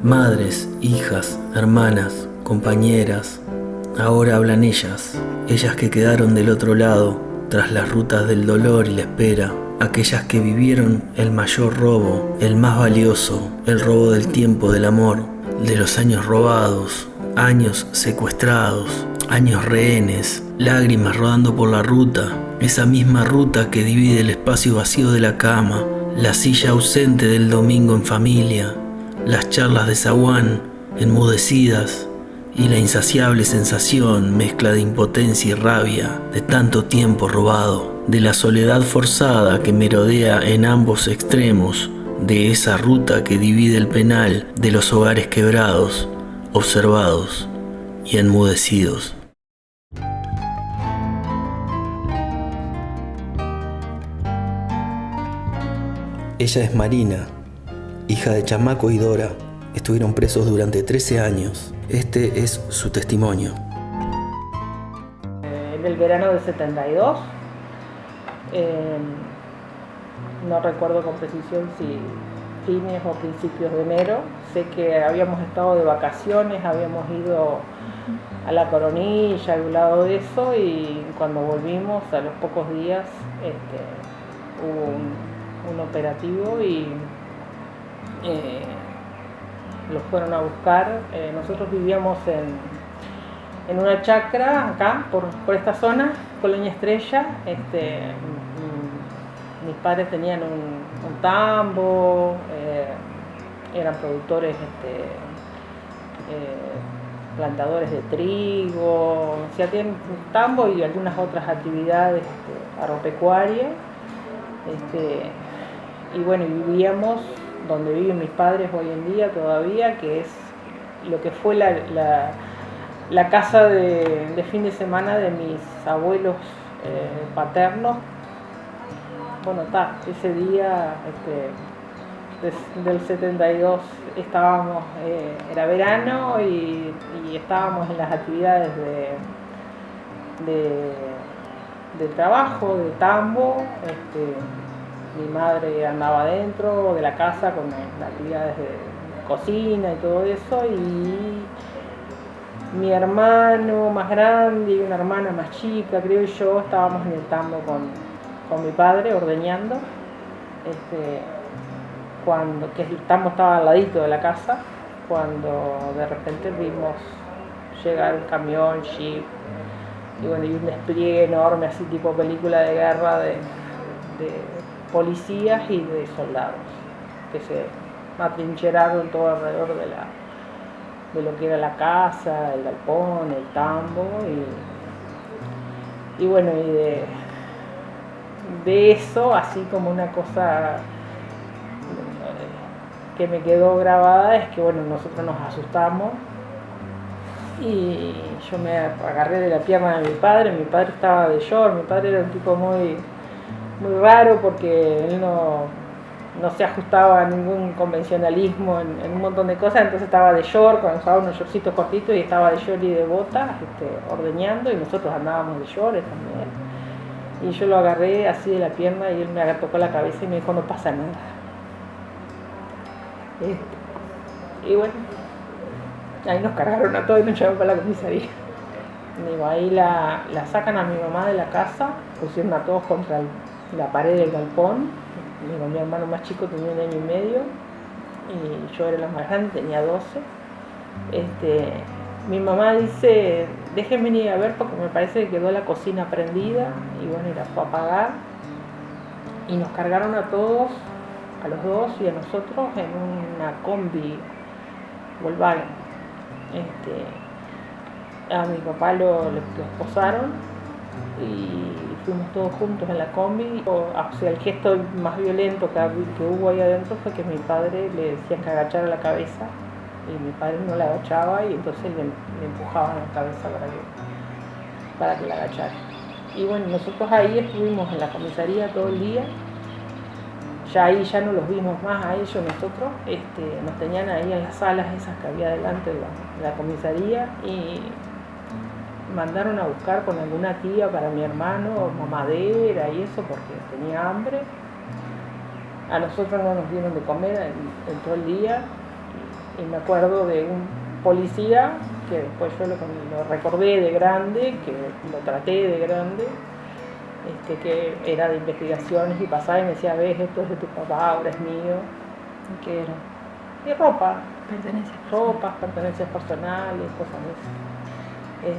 Madres, hijas, hermanas, compañeras, ahora hablan ellas que quedaron del otro lado, tras las rutas del dolor y la espera, aquellas que vivieron el mayor robo, el más valioso, el robo del tiempo, del amor, de los años robados, años secuestrados, años rehenes, lágrimas rodando por la ruta, esa misma ruta que divide el espacio vacío de la cama, la silla ausente del domingo en familia, las charlas de zaguán enmudecidas y la insaciable sensación, mezcla de impotencia y rabia, de tanto tiempo robado, de la soledad forzada que merodea en ambos extremos de esa ruta que divide el penal de los hogares quebrados, observados y enmudecidos. Ella es Marina, hija de Chamaco y Dora. Estuvieron presos durante 13 años. Este es su testimonio. En el verano del 72, no recuerdo con precisión si fines o principios de enero, sé que habíamos estado de vacaciones, habíamos ido a la Coronilla, al lado de eso, y cuando volvimos a los pocos días hubo un operativo y los fueron a buscar. Nosotros vivíamos en una chacra acá, por esta zona, Colonia Estrella. Mis padres tenían un tambo, eran productores, plantadores de trigo, se hacían un tambo y algunas otras actividades agropecuarias. Y bueno, vivíamos donde viven mis padres hoy en día todavía, que es lo que fue la casa de fin de semana de mis abuelos paternos. Bueno, ese día del 72 estábamos, era verano y estábamos en las actividades del trabajo, de tambo. Mi madre andaba adentro de la casa con las actividades de cocina y todo eso, y mi hermano más grande y una hermana más chica, creo yo, estábamos en el tambo con mi padre ordeñando, que el tambo estaba al ladito de la casa, cuando de repente vimos llegar un camión, jeep, y bueno, y un despliegue enorme, así tipo película de guerra, de policías y de soldados que se atrincheraron todo alrededor de lo que era la casa, el galpón, el tambo, y bueno, y de eso, así como una cosa que me quedó grabada, es que bueno, nosotros nos asustamos y yo me agarré de la pierna de mi padre estaba de short. Mi padre era un tipo muy raro, porque él no se ajustaba a ningún convencionalismo en un montón de cosas, entonces estaba de short, cuando usaba unos shortcitos cortitos, y estaba de short y de botas, ordeñando, y nosotros andábamos de short también. Y yo lo agarré así de la pierna y él me tocó la cabeza y me dijo: no pasa nada. Y bueno, ahí nos cargaron a todos y nos llevaron para la comisaría. Digo, ahí la sacan a mi mamá de la casa, pusieron a todos contra la pared del galpón. Digo, mi hermano más chico tenía 1 año y medio y yo era la más grande, tenía 12. Mi mamá dice: déjenme ir a ver porque me parece que quedó la cocina prendida, y bueno, y la fue a apagar y nos cargaron a todos, a los dos y a nosotros, en una combi Volkswagen. A mi papá lo esposaron y fuimos todos juntos en la combi. O sea, el gesto más violento que hubo ahí adentro fue que mi padre le decían que agachara la cabeza y mi padre no la agachaba y entonces le empujaban la cabeza para que la agachara. Y bueno, nosotros ahí estuvimos en la comisaría todo el día. Ya ahí ya no los vimos más a ellos nosotros, nos tenían ahí en las salas esas que había delante de la comisaría y mandaron a buscar con alguna tía para mi hermano mamadera y eso porque tenía hambre. A nosotros no nos dieron de comer en todo el día y me acuerdo de un policía que después yo lo recordé de grande, que lo traté de grande, que era de investigaciones y pasaba y me decía, ves, esto es de tu papá, ahora es mío. ¿Qué era? Y ropa. Pertenencias personales, cosas de eso.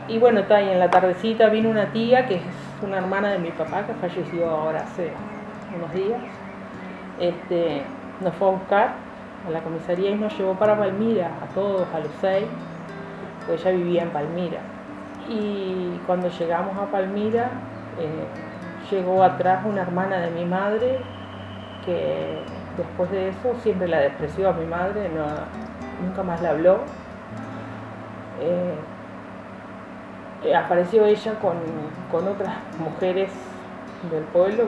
Y bueno, y en la tardecita vino una tía que es una hermana de mi papá que falleció ahora hace unos días. Nos fue a buscar a la comisaría y nos llevó para Palmira, a todos, a los 6, pues ella vivía en Palmira. Y cuando llegamos a Palmira, llegó atrás una hermana de mi madre que después de eso siempre la despreció a mi madre, nunca más la habló. Apareció ella con otras mujeres del pueblo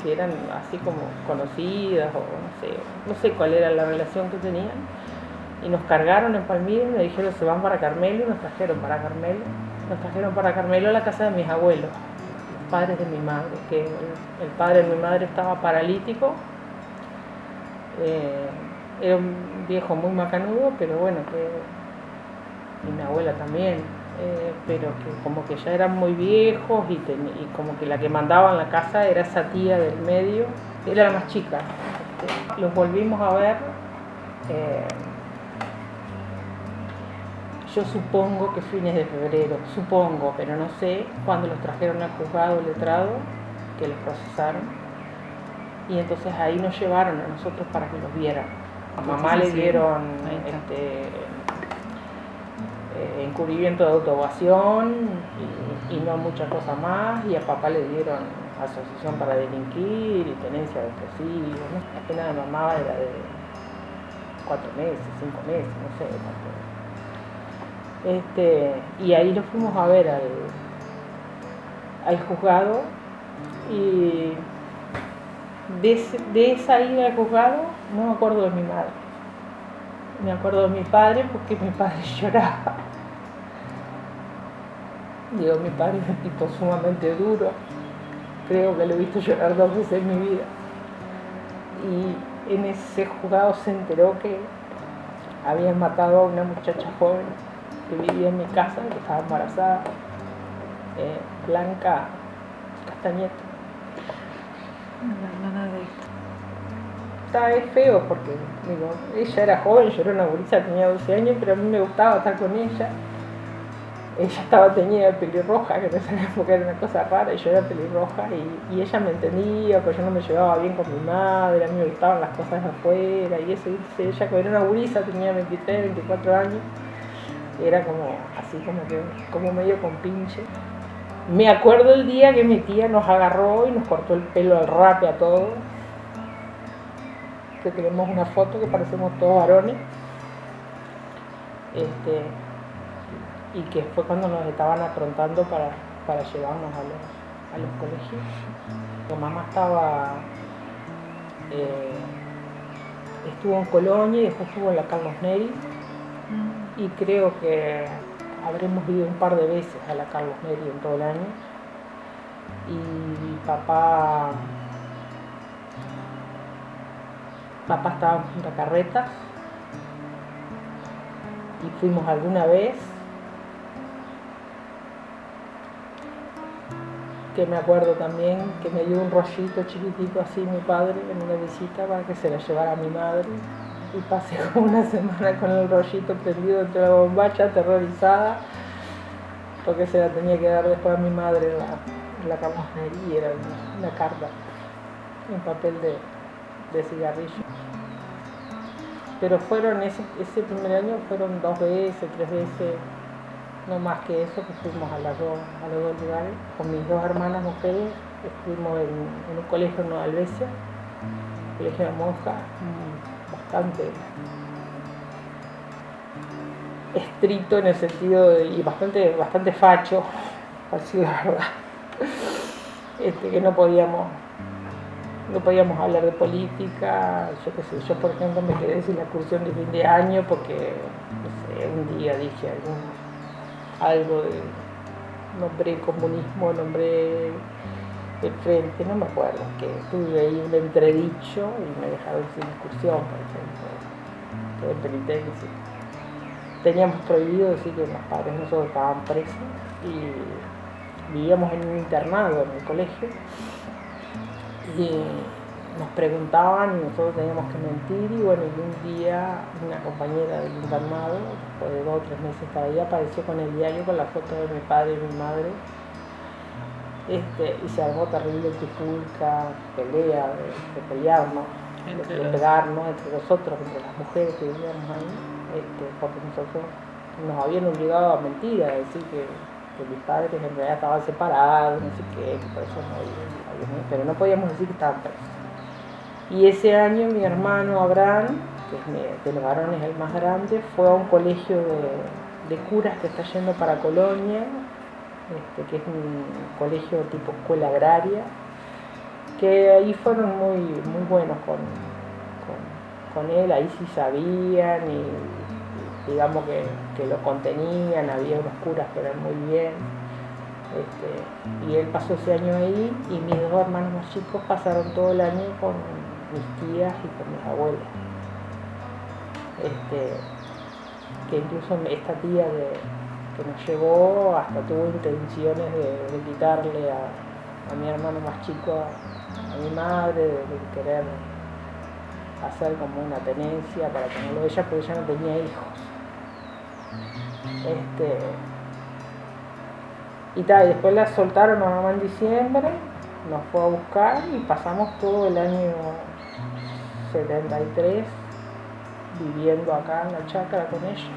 que eran así como conocidas o no sé cuál era la relación que tenían, y nos cargaron en Palmira y me dijeron se van para Carmelo y nos trajeron para Carmelo a la casa de mis abuelos, los padres de mi madre, que el padre de mi madre estaba paralítico, era un viejo muy macanudo, pero bueno, y mi abuela también, pero que como que ya eran muy viejos y como que la que mandaba en la casa era esa tía del medio, era la más chica. Los volvimos a ver, yo supongo que fines de febrero, pero no sé, cuando los trajeron al juzgado letrado, que los procesaron, y entonces ahí nos llevaron a nosotros para que los vieran. A mamá le dieron encubrimiento de autoevaluación y no mucha cosa más, y a papá le dieron asociación para delinquir y tenencia de explosivos, ¿no? La pena de mamá era de 4 meses, 5 meses, no sé cuánto. Y ahí lo fuimos a ver al juzgado, y de esa ida al juzgado no me acuerdo de mi madre. Me acuerdo de mi padre porque mi padre lloraba. Digo, mi padre es un tipo sumamente duro. Creo que lo he visto llorar 2 veces en mi vida. Y en ese juzgado se enteró que habían matado a una muchacha joven que vivía en mi casa, que estaba embarazada, Blanca Castañeta. La hermana de Héctor. Es feo porque, digo, ella era joven, yo era una gurisa, tenía 12 años, pero a mí me gustaba estar con ella. Ella estaba teñida de pelirroja, que en esa época era una cosa rara, y yo era pelirroja, y ella me entendía, porque yo no me llevaba bien con mi madre, a mí me gustaban las cosas de afuera, y eso, y ella que era una gurisa, tenía 23, 24 años, era como así, como medio compinche. Me acuerdo el día que mi tía nos agarró y nos cortó el pelo al rape a todos, que tenemos una foto que parecemos todos varones, y que fue cuando nos estaban aprontando para llevarnos a los colegios. Mi mamá estuvo en Colonia y después estuvo en la Carlos Neri, y creo que habremos ido un par de veces a la Carlos Neri en todo el año. Y papá estaba en Punta Carretas y fuimos alguna vez, que me acuerdo también que me dio un rollito chiquitito así mi padre en una visita para que se la llevara a mi madre, y pasé como una semana con el rollito prendido entre la bombacha, aterrorizada, porque se la tenía que dar después a mi madre en la carbonería. Era una carta en papel de cigarrillo. Pero fueron ese primer año fueron 2 veces, 3 veces no más que eso, que fuimos a los dos lugares. Con mis dos hermanas mujeres estuvimos en un colegio en Nueva Albesia, colegio de monjas, bastante estricto en el sentido y bastante facho, así la verdad, que no podíamos hablar de política. Yo qué sé, yo por ejemplo me quedé sin la excursión de fin de año porque, no sé, un día dije algo de, nombré comunismo, nombré el frente, no me acuerdo, que tuve ahí un entredicho y me dejaron sin excursión, por ejemplo, quedé en penitencia. Teníamos prohibido decir que los padres nosotros estaban presos y vivíamos en un internado en el colegio y nos preguntaban y nosotros teníamos que mentir. Y bueno, y un día una compañera del internado, después de 2 o 3 meses cada día, apareció con el diario con la foto de mi padre y mi madre, y se armó terrible trifulca, pelea, de pelearnos, de pegarnos entre nosotros, entre las mujeres que vivíamos ahí, porque nosotros nos habían obligado a mentir, a decir que mis padres en realidad estaban separados, no sé qué, que por eso no había, pero no podíamos decir que estaban presos. Y ese año mi hermano Abraham, que es de los varones el más grande, fue a un colegio de curas que está yendo para Colonia, que es un colegio tipo escuela agraria, que ahí fueron muy buenos con él. Ahí sí sabían y digamos que lo contenían, había unos curas que eran muy bien, y él pasó ese año ahí y mis dos hermanos más chicos pasaron todo el año con mis tías y con mis abuelas, que incluso esta tía que nos llevó hasta tuvo intenciones de quitarle a mi hermano más chico a mi madre, de querer hacer como una tenencia para tenerlo ella, porque ella no tenía hijos. Y después la soltaron a mamá en diciembre, nos fue a buscar y pasamos todo el año 73 viviendo acá en la chacra con ella,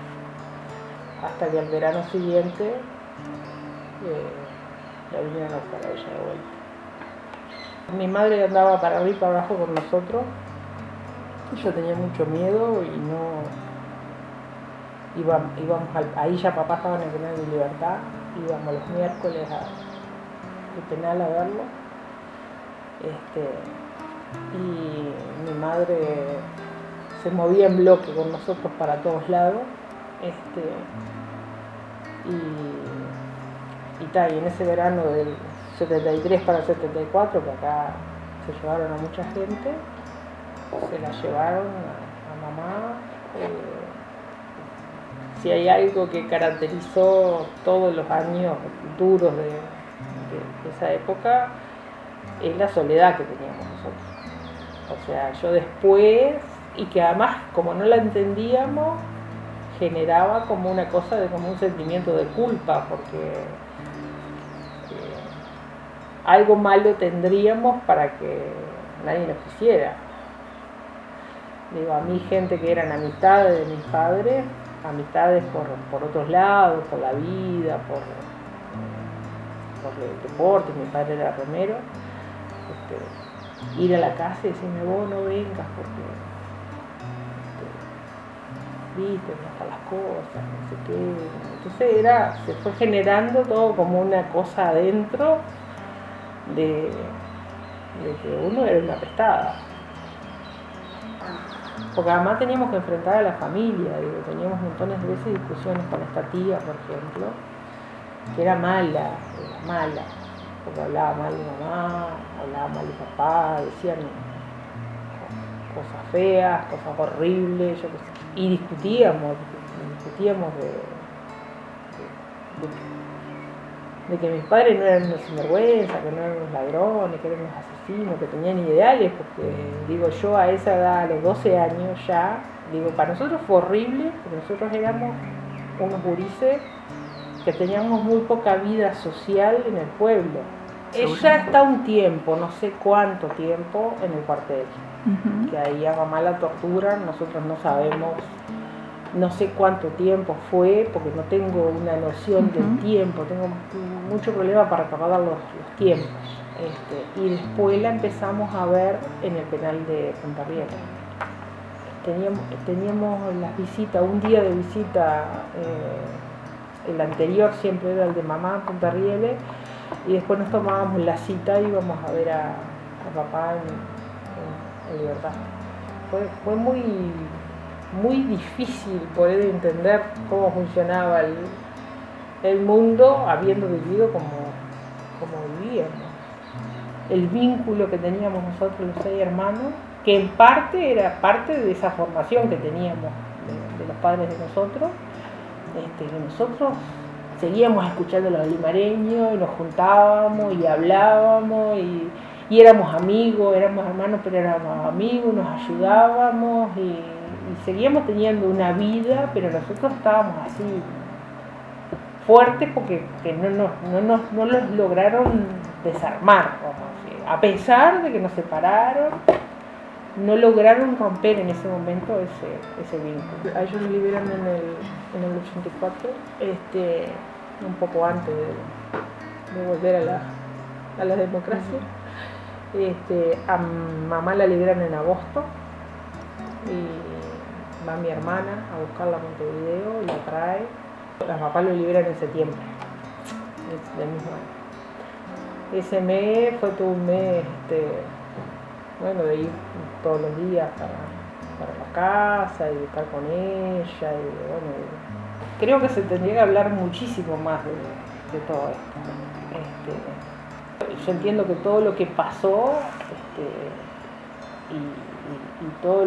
hasta que el verano siguiente la vinieron a buscar a ella de vuelta. Mi madre andaba para arriba y para abajo con nosotros. Yo tenía mucho miedo y no íbamos ahí ya papá estaba en el penal de Libertad, íbamos los miércoles al penal a verlo, y mi madre se movía en bloque con nosotros para todos lados, y en ese verano del 73 para el 74, que acá se llevaron a mucha gente, se la llevaron a mamá. Si hay algo que caracterizó todos los años duros de esa época, es la soledad que teníamos nosotros. O sea, yo después, y que además como no la entendíamos, generaba como una cosa como un sentimiento de culpa, porque algo malo tendríamos para que nadie nos quisiera. Digo, a mí gente que eran amistades de mis padres, amistades por otros lados, por la vida, por el deporte, mi padre era remero, ir a la casa y decirme, vos no vengas porque viste, no están las cosas, no sé qué. Entonces se fue generando todo como una cosa adentro de que uno era una apestada. Porque además teníamos que enfrentar a la familia, teníamos montones de veces discusiones con esta tía, por ejemplo, que era mala, porque hablaba mal de mamá, hablaba mal de papá, decían cosas feas, cosas horribles, yo qué sé. Y discutíamos de que mis padres no eran unos sinvergüenza, que no eran unos ladrones, que eran unos asesinos, que tenían ideales, porque digo, yo a esa edad, a los 12 años ya, digo, para nosotros fue horrible, porque nosotros éramos unos gurises que teníamos muy poca vida social en el pueblo. Ella está un tiempo, no sé cuánto tiempo, en el cuartel, que ahí a mamá la torturan, nosotros no sabemos No sé cuánto tiempo fue, porque no tengo una noción del tiempo, tengo mucho problema para recordar los tiempos. Y después la empezamos a ver en el penal de Punta Rieles. Teníamos las visitas, un día de visita, el anterior siempre era el de mamá en Punta Rieles, y después nos tomábamos la cita y íbamos a ver a papá en Libertad. Fue muy difícil poder entender cómo funcionaba el mundo habiendo vivido como vivíamos. El vínculo que teníamos nosotros los 6 hermanos, que en parte era parte de esa formación que teníamos de los padres de nosotros, que nosotros seguíamos escuchando a los limareños y nos juntábamos y hablábamos y éramos amigos, éramos hermanos, pero éramos amigos, nos ayudábamos y seguíamos teniendo una vida, pero nosotros estábamos así fuertes porque no los lograron desarmar, a pesar de que nos separaron, no lograron romper en ese momento ese vínculo. A ellos los liberan en el 84, un poco antes de volver a la democracia. A mamá la liberan en agosto y va mi hermana a buscarla a Montevideo y la trae. A papá lo liberan en septiembre del mismo año. Ese mes fue todo un mes de ir todos los días para la casa y de estar con ella creo que se tendría que hablar muchísimo más de todo esto. Yo entiendo que todo lo que pasó y todo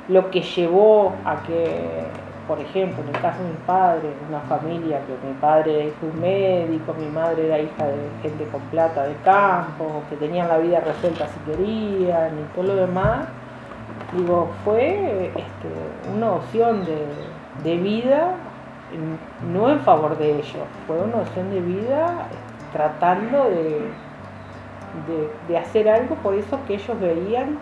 lo que llevó a que, por ejemplo, en el caso de mi padre, una familia que mi padre era hijo de un médico, mi madre era hija de gente con plata de campo, que tenían la vida resuelta si querían y todo lo demás, fue una opción de vida no en favor de ellos, fue una opción de vida tratando de hacer algo por eso que ellos veían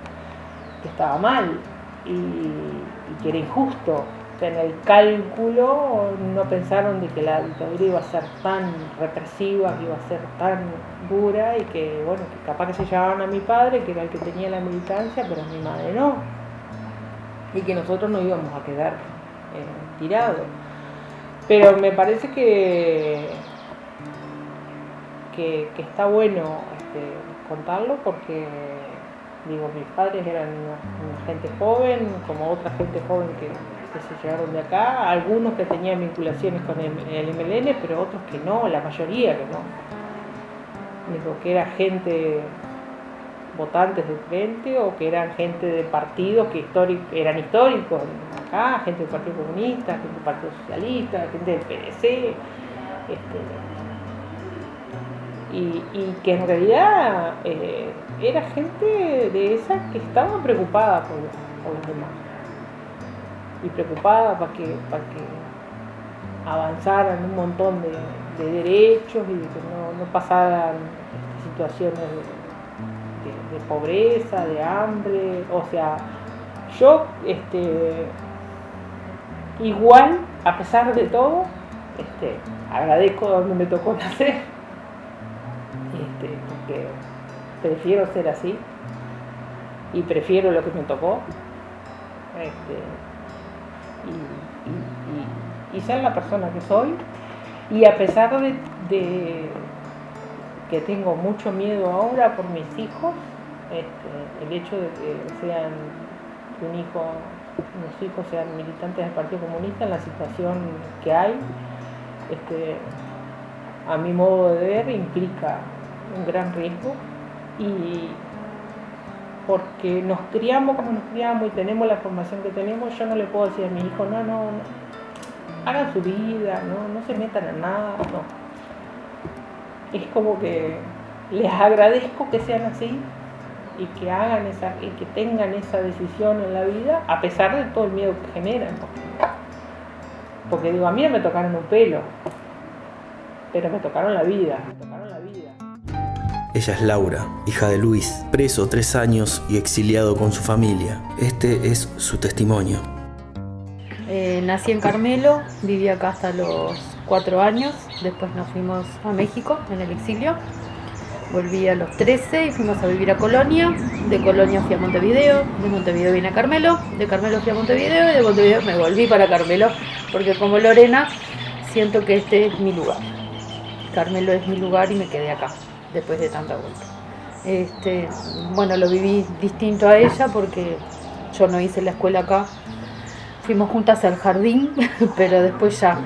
que estaba mal y que era injusto. O sea, en el cálculo no pensaron de que la dictadura iba a ser tan represiva, que iba a ser tan dura y que capaz que se llevaban a mi padre, que era el que tenía la militancia, pero a mi madre no. Y que nosotros no íbamos a quedar tirados. Pero me parece que está bueno contarlo porque mis padres eran una gente joven, como otra gente joven que se llegaron de acá, algunos que tenían vinculaciones con el MLN, pero otros que no, la mayoría que no. Que era gente, votantes del Frente o que eran gente de partidos que eran históricos acá, gente del Partido Comunista, gente del Partido Socialista, gente del PDC, y que en realidad era gente de esa que estaba preocupada por los demás y preocupada para que avanzaran un montón de derechos y de que no pasaran situaciones de pobreza, de hambre. O sea, yo igual, a pesar de todo, agradezco donde me tocó nacer, porque prefiero ser así y prefiero lo que me tocó, y ser la persona que soy, y a pesar de que tengo mucho miedo ahora por mis hijos, el hecho de que unos hijos sean militantes del Partido Comunista en la situación que hay, a mi modo de ver implica un gran riesgo, y porque nos criamos como nos criamos y tenemos la formación que tenemos, yo no le puedo decir a mis hijos, no, hagan su vida, no se metan en nada, no. Es como que les agradezco que sean así y que hagan y que tengan esa decisión en la vida, a pesar de todo el miedo que generan. Porque a mí no me tocaron un pelo, pero me tocaron la vida. Ella es Laura, hija de Luis, preso 3 años y exiliado con su familia. Este es su testimonio. nací en Carmelo, viví acá hasta los 4 años, después nos fuimos a México en el exilio, volví a los 13 y fuimos a vivir a Colonia, de Colonia fui a Montevideo, de Montevideo vine a Carmelo, de Carmelo fui a Montevideo y de Montevideo me volví para Carmelo, porque como Lorena siento que este es mi lugar. Carmelo es mi lugar y me quedé acá, después de tanta vuelta. Bueno, lo viví distinto a ella porque yo no hice la escuela acá. Fuimos juntas al jardín, pero después ya.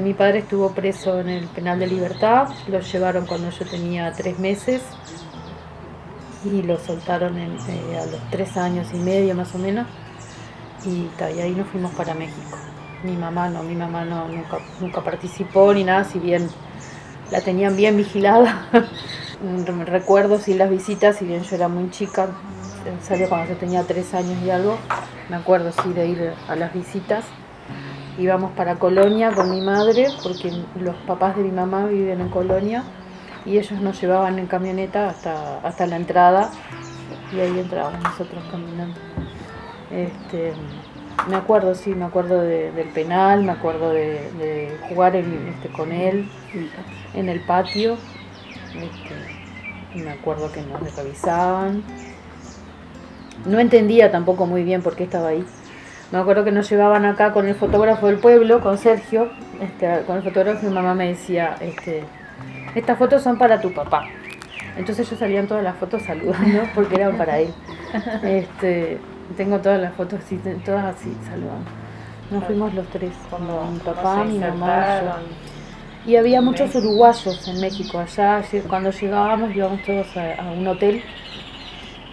Mi padre estuvo preso en el penal de Libertad, lo llevaron cuando yo tenía 3 meses y lo soltaron a los 3 años y medio más o menos, y ahí nos fuimos para México. Mi mamá nunca participó ni nada, si bien la tenían bien vigilada. Recuerdo sí las visitas, si bien yo era muy chica, salió cuando yo tenía 3 años y algo, me acuerdo sí de ir a las visitas. Íbamos para Colonia con mi madre, porque los papás de mi mamá viven en Colonia, y ellos nos llevaban en camioneta hasta la entrada, y ahí entrábamos nosotros caminando. Me acuerdo del penal, me acuerdo de jugar con él en el patio, y me acuerdo que nos revisaban. No entendía tampoco muy bien por qué estaba ahí. Me acuerdo que nos llevaban acá con el fotógrafo del pueblo, con Sergio, con el fotógrafo, y mi mamá me decía, estas fotos son para tu papá. Entonces yo salían todas las fotos saludando porque eran para él. Tengo todas las fotos, sí, todas así, saludando. Nos fuimos los 3, mi papá, mi mamá, yo. Y había muchos uruguayos en México. Allá, cuando llegábamos, íbamos todos a un hotel,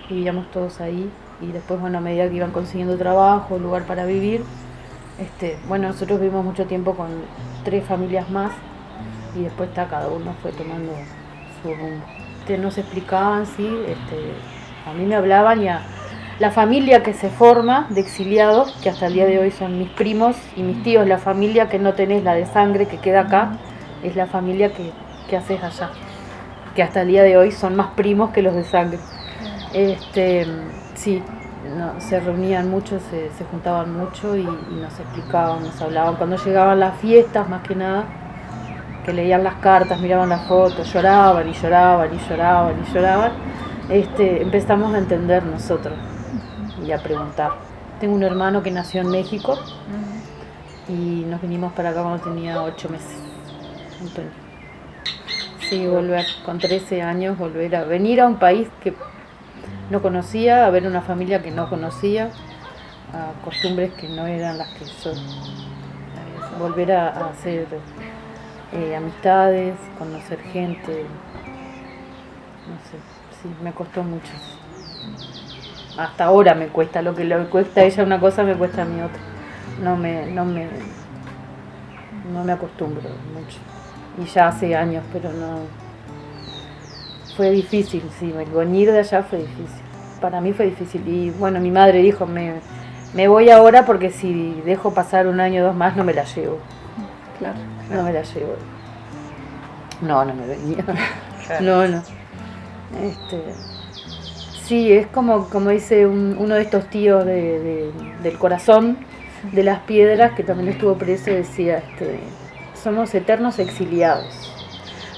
y vivíamos todos ahí. Y después, bueno, a medida que iban consiguiendo trabajo, lugar para vivir, nosotros vivimos mucho tiempo con 3 familias más, y después cada uno fue tomando su rumbo. Nos explicaban, sí, a mí me hablaban, y a la familia que se forma de exiliados, que hasta el día de hoy son mis primos y mis tíos, la familia que no tenés, la de sangre que queda acá, es la familia que haces allá, que hasta el día de hoy son más primos que los de sangre. Sí, se reunían mucho, se juntaban mucho y nos explicaban, nos hablaban. Cuando llegaban las fiestas, más que nada, que leían las cartas, miraban las fotos, lloraban y lloraban y lloraban y lloraban, empezamos a entender nosotros y a preguntar. Tengo un hermano que nació en México y nos vinimos para acá cuando tenía 8 meses. Entonces, sí, volver con 13 años, venir a un país que no conocía, a ver una familia que no conocía, a costumbres que no eran las que yo, volver a hacer amistades, conocer gente, no sé, sí, me costó mucho. Hasta ahora me cuesta, lo que le cuesta a ella una cosa me cuesta a mí otra. No me acostumbro mucho. Y ya hace años, pero no. Fue difícil, sí, venir de allá fue difícil. Para mí fue difícil. Y bueno, mi madre dijo, me voy ahora porque si dejo pasar 1 año o 2 más no me la llevo. Claro. No me la llevo. No me venía. Claro. No. Sí, es como dice uno de estos tíos del corazón, de las piedras, que también estuvo preso, decía, somos eternos exiliados.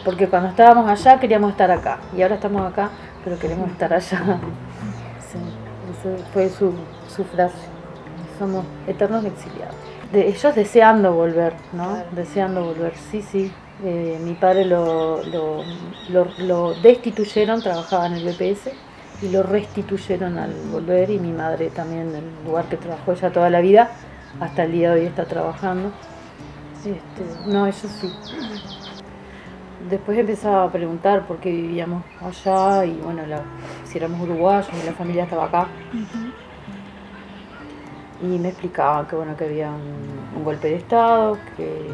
Porque cuando estábamos allá queríamos estar acá, y ahora estamos acá, pero queremos estar allá. Sí, esa fue su frase. Somos eternos exiliados. Ellos deseando volver, ¿no? Claro. Deseando volver, sí. Mi padre lo destituyeron, trabajaba en el BPS, y lo restituyeron al volver, y mi madre también, en el lugar que trabajó ella toda la vida, hasta el día de hoy está trabajando. No, eso sí. Después empezaba a preguntar por qué vivíamos allá, y bueno, si éramos uruguayos, y la familia estaba acá. Y me explicaban que bueno, que había un golpe de estado, que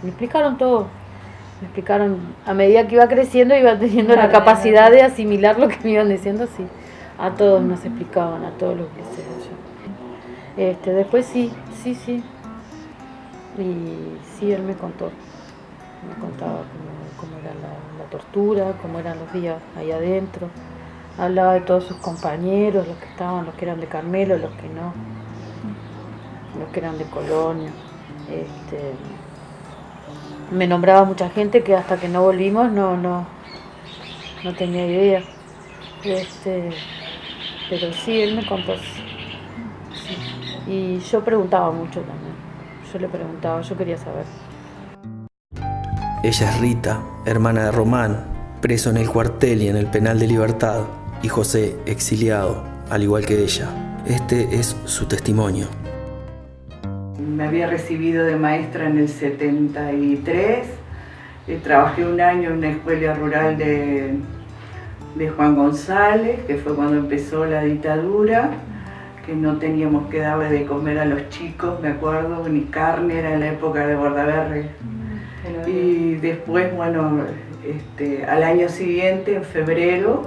me explicaron todo. Me explicaron, a medida que iba creciendo, iba teniendo la capacidad de asimilar lo que me iban diciendo, sí. A todos nos explicaban, a todos los que se allá. Después sí. Y sí, él me contaba cómo era la tortura, cómo eran los días ahí adentro. Hablaba de todos sus compañeros, los que eran de Carmelo, los que no. los que eran de Colonia. Me nombraba mucha gente que hasta que no volvimos no tenía idea. Pero sí, él me contó. Sí. Y yo preguntaba mucho también. Yo le preguntaba, yo quería saber. Ella es Rita, hermana de Román, preso en el cuartel y en el penal de Libertad, y José, exiliado, al igual que ella. Este es su testimonio. Me había recibido de maestra en el 73, trabajé un año en una escuela rural de Juan González, que fue cuando empezó la dictadura, que no teníamos que darle de comer a los chicos, me acuerdo, ni carne, era en la época de Bordaberry. Y después, bueno, al año siguiente, en febrero,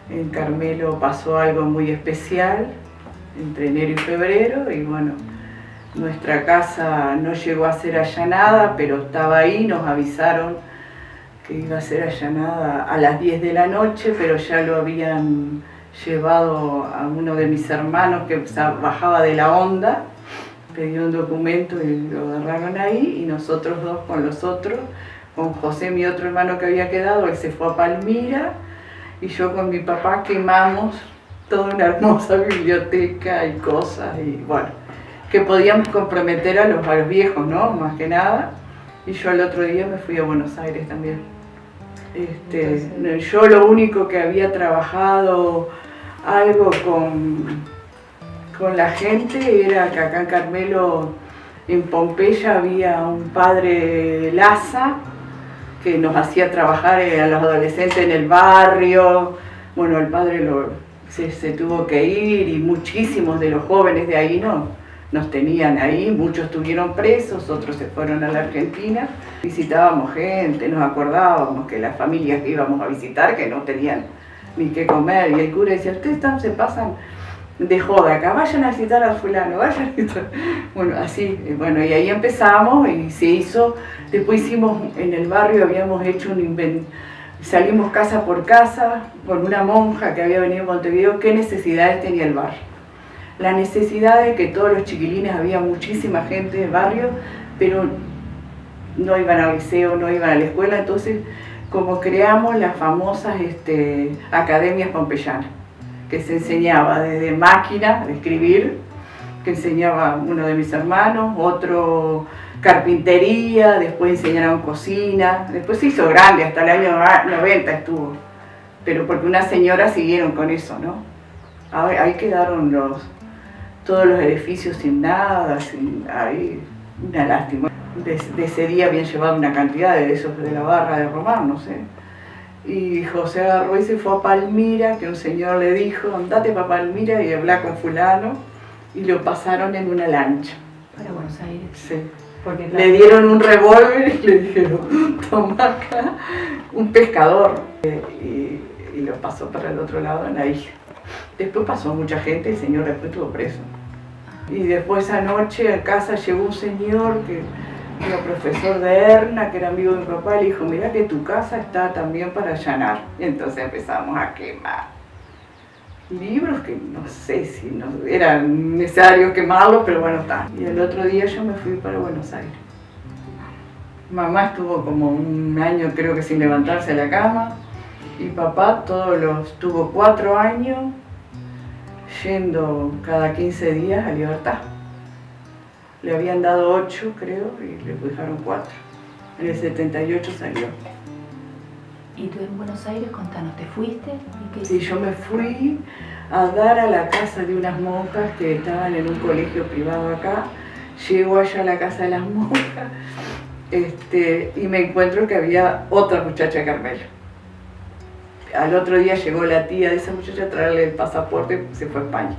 en Carmelo pasó algo muy especial, entre enero y febrero, y bueno, nuestra casa no llegó a ser allanada, pero estaba ahí, nos avisaron que iba a ser allanada a las 10 de la noche, pero ya lo habían llevado a uno de mis hermanos que bajaba de la Honda, pidió un documento y lo agarraron ahí, y nosotros dos con los otros, con José, mi otro hermano que había quedado, él se fue a Palmira, y yo con mi papá quemamos toda una hermosa biblioteca y cosas, y bueno, que podíamos comprometer a los viejos, ¿no? Más que nada. Y yo al otro día me fui a Buenos Aires también. Yo lo único que había trabajado algo con la gente era que acá en Carmelo, en Pompeya, había un padre Laza que nos hacía trabajar a los adolescentes en el barrio. Bueno, el padre se tuvo que ir, y muchísimos de los jóvenes de ahí nos tenían ahí, muchos estuvieron presos, otros se fueron a la Argentina. Visitábamos gente, nos acordábamos que las familias que íbamos a visitar que no tenían ni qué comer, y el cura decía, ustedes se pasan de joda acá, vayan a visitar al fulano, vayan a visitar. Bueno, así, bueno, y ahí empezamos y se hizo, después hicimos en el barrio, habíamos hecho un invento, salimos casa por casa con una monja que había venido a Montevideo, qué necesidades tenía el barrio. La necesidad de que todos los chiquilines, había muchísima gente del barrio, pero no iban al liceo, no iban a la escuela, entonces como creamos las famosas academias pompeyanas, que se enseñaba desde máquina de escribir, que enseñaba uno de mis hermanos, otro carpintería, después enseñaron cocina, después se hizo grande, hasta el año 90 estuvo, pero porque unas señoras siguieron con eso, ¿no? Ahí quedaron todos los edificios sin nada, ahí, una lástima. De ese día habían llevado una cantidad de esos de la barra de Román, no sé. Y José agarró y se fue a Palmira, que un señor le dijo, andate para Palmira y habla con fulano, y lo pasaron en una lancha. ¿Para Buenos Aires? Sí. Porque le dieron un revólver y le dijeron, toma acá, un pescador. Y lo pasó para el otro lado en la isla. Después pasó mucha gente, el señor después estuvo preso. Y después esa noche a casa llegó un señor que era profesor de Erna, que era amigo de mi papá, y le dijo, mira que tu casa está también para allanar. Y entonces empezamos a quemar libros que no sé si eran necesarios quemarlos, pero bueno, está. Y el otro día yo me fui para Buenos Aires. Mamá estuvo como un año, creo que sin levantarse de la cama, y papá tuvo 4 años yendo cada 15 días a Libertad. Le habían dado 8, creo, y le dejaron 4. En el 78 salió. ¿Y tú en Buenos Aires, contanos, te fuiste? ¿Y qué Sí, yo me fui a dar a la casa de unas monjas que estaban en un colegio privado acá. Llego allá a la casa de las monjas y me encuentro que había otra muchacha de Carmelo. Al otro día llegó la tía de esa muchacha a traerle el pasaporte y se fue a España.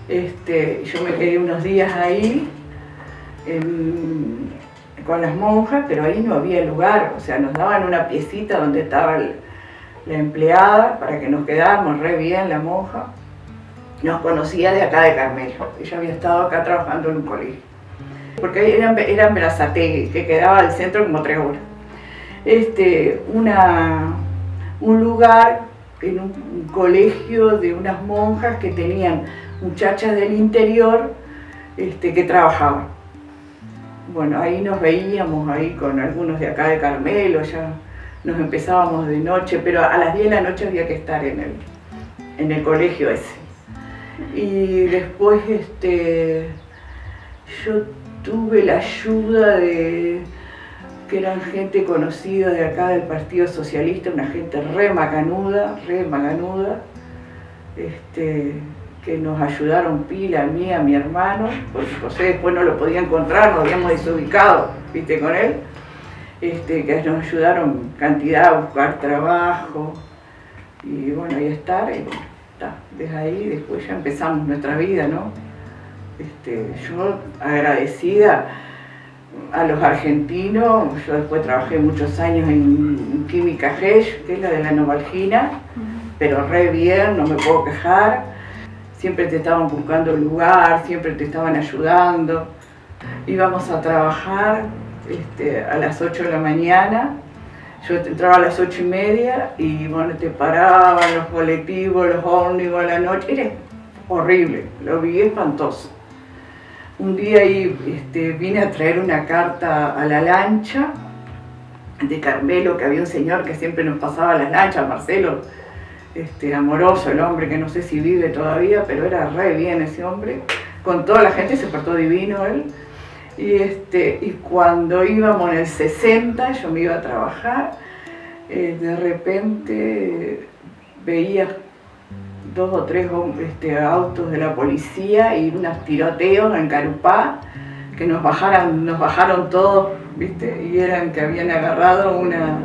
Yo me quedé unos días ahí con las monjas, pero ahí no había lugar, o sea, nos daban una piecita donde estaba la empleada para que nos quedáramos re bien, la monja. Nos conocía de acá de Carmelo, ella había estado acá trabajando en un colegio. Porque ahí era en Berazategui, que quedaba del centro como 3 horas. Un lugar en un colegio de unas monjas que tenían muchachas del interior que trabajaba. Bueno, ahí nos veíamos ahí con algunos de acá de Carmelo, ya nos empezábamos de noche, pero a las 10 de la noche había que estar en el colegio ese. Y después yo tuve la ayuda de que eran gente conocida de acá del Partido Socialista, una gente re macanuda, que nos ayudaron pila a mí, a mi hermano, porque José después no lo podía encontrar, nos habíamos desubicado, viste, con él, que nos ayudaron cantidad a buscar trabajo, y bueno, ahí estar, y bueno, desde ahí después ya empezamos nuestra vida, ¿no? Yo agradecida a los argentinos, yo después trabajé muchos años en Química Hesh, que es la de la Novalgina, pero re bien, no me puedo quejar. Siempre te estaban buscando lugar, siempre te estaban ayudando. Íbamos a trabajar a las 8 de la mañana, yo entraba a las 8:30 y bueno, te paraban los colectivos, los ómnibus a la noche, era horrible, lo vi espantoso. Un día ahí vine a traer una carta a la lancha de Carmelo, que había un señor que siempre nos pasaba las lanchas, Marcelo, amoroso el hombre, que no sé si vive todavía, pero era re bien ese hombre, con toda la gente se portó divino él. Y cuando íbamos en el 60, yo me iba a trabajar, de repente veía 2 o 3 autos de la policía y unos tiroteos en Carupá, que nos bajaron todos, ¿viste? Y eran que habían agarrado una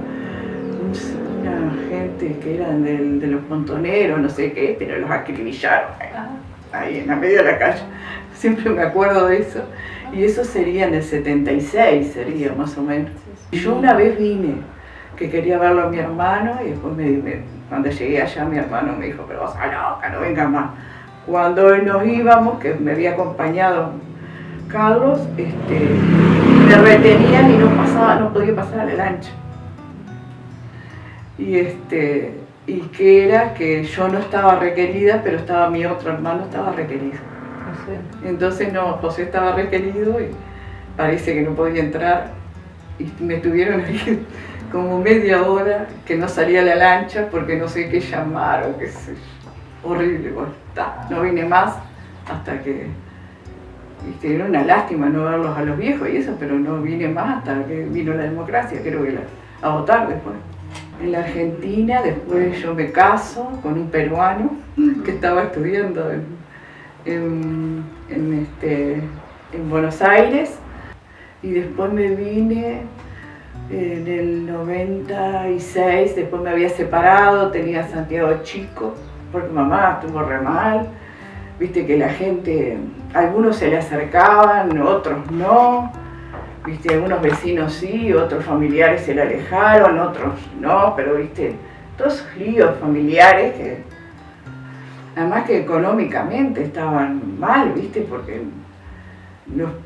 gente que eran de los montoneros, no sé qué, pero los acribillaron ahí en la medio de la calle. Siempre me acuerdo de eso. Y eso sería en el 76, sería más o menos. Y yo una vez vine, que quería verlo a mi hermano, y después cuando llegué allá mi hermano me dijo, pero vos a loca, no vengas más. Cuando nos íbamos, que me había acompañado Carlos, me retenían y no podía pasar a la lancha. Y que era que yo no estaba requerida, pero mi otro hermano estaba requerido. Entonces no, José estaba requerido y parece que no podía entrar y me tuvieron ahí como media hora que no salía la lancha porque no sé qué llamaron, qué sé yo. Horrible, bueno, no vine más hasta que, era una lástima no verlos a los viejos y eso, pero no vine más hasta que vino la democracia, creo que a votar después. En la Argentina, después yo me caso con un peruano que estaba estudiando en Buenos Aires, y después me vine en el 96, después me había separado, tenía a Santiago chico, porque mamá estuvo re mal, viste que la gente, algunos se le acercaban, otros no, viste, algunos vecinos sí, otros familiares se le alejaron, otros no, pero viste, todos esos líos familiares que además que económicamente estaban mal, viste, porque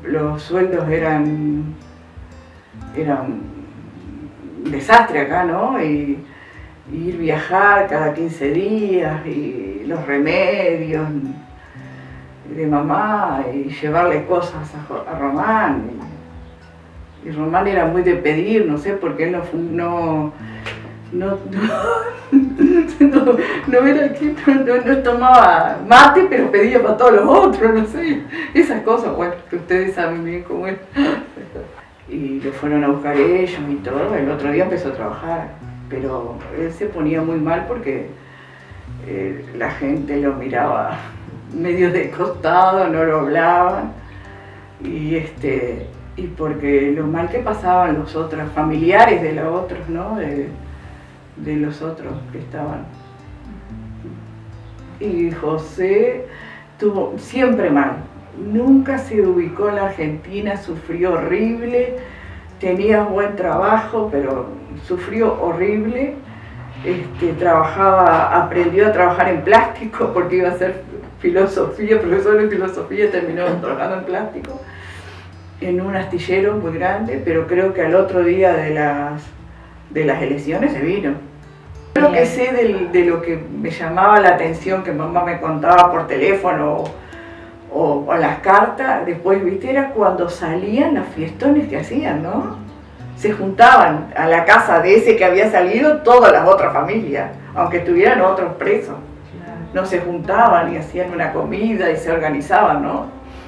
los sueldos eran un desastre acá, ¿no? Y ir viajar cada 15 días y los remedios de mamá y llevarle cosas a Román. Y Román era muy de pedir, no sé, porque él no era el que no tomaba mate, pero pedía para todos los otros, no sé, esas cosas, bueno, que ustedes saben bien cómo es. Y lo fueron a buscar ellos y todo, el otro día empezó a trabajar, pero él se ponía muy mal porque la gente lo miraba medio de costado, no lo hablaban, y porque lo mal que pasaban los otros familiares de los otros, ¿no? De los otros que estaban. Y José estuvo siempre mal, nunca se ubicó en la Argentina, sufrió horrible, tenía buen trabajo, pero sufrió horrible, aprendió a trabajar en plástico porque iba a hacer filosofía, profesor de filosofía, terminó trabajando en plástico, en un astillero muy grande, pero creo que al otro día de las elecciones se vino. Creo que sé de lo que me llamaba la atención, que mamá me contaba por teléfono o las cartas, después, viste, era cuando salían las fiestones que hacían, ¿no? Se juntaban a la casa de ese que había salido todas las otras familias, aunque estuvieran otros presos. No se juntaban y hacían una comida y se organizaban, ¿no?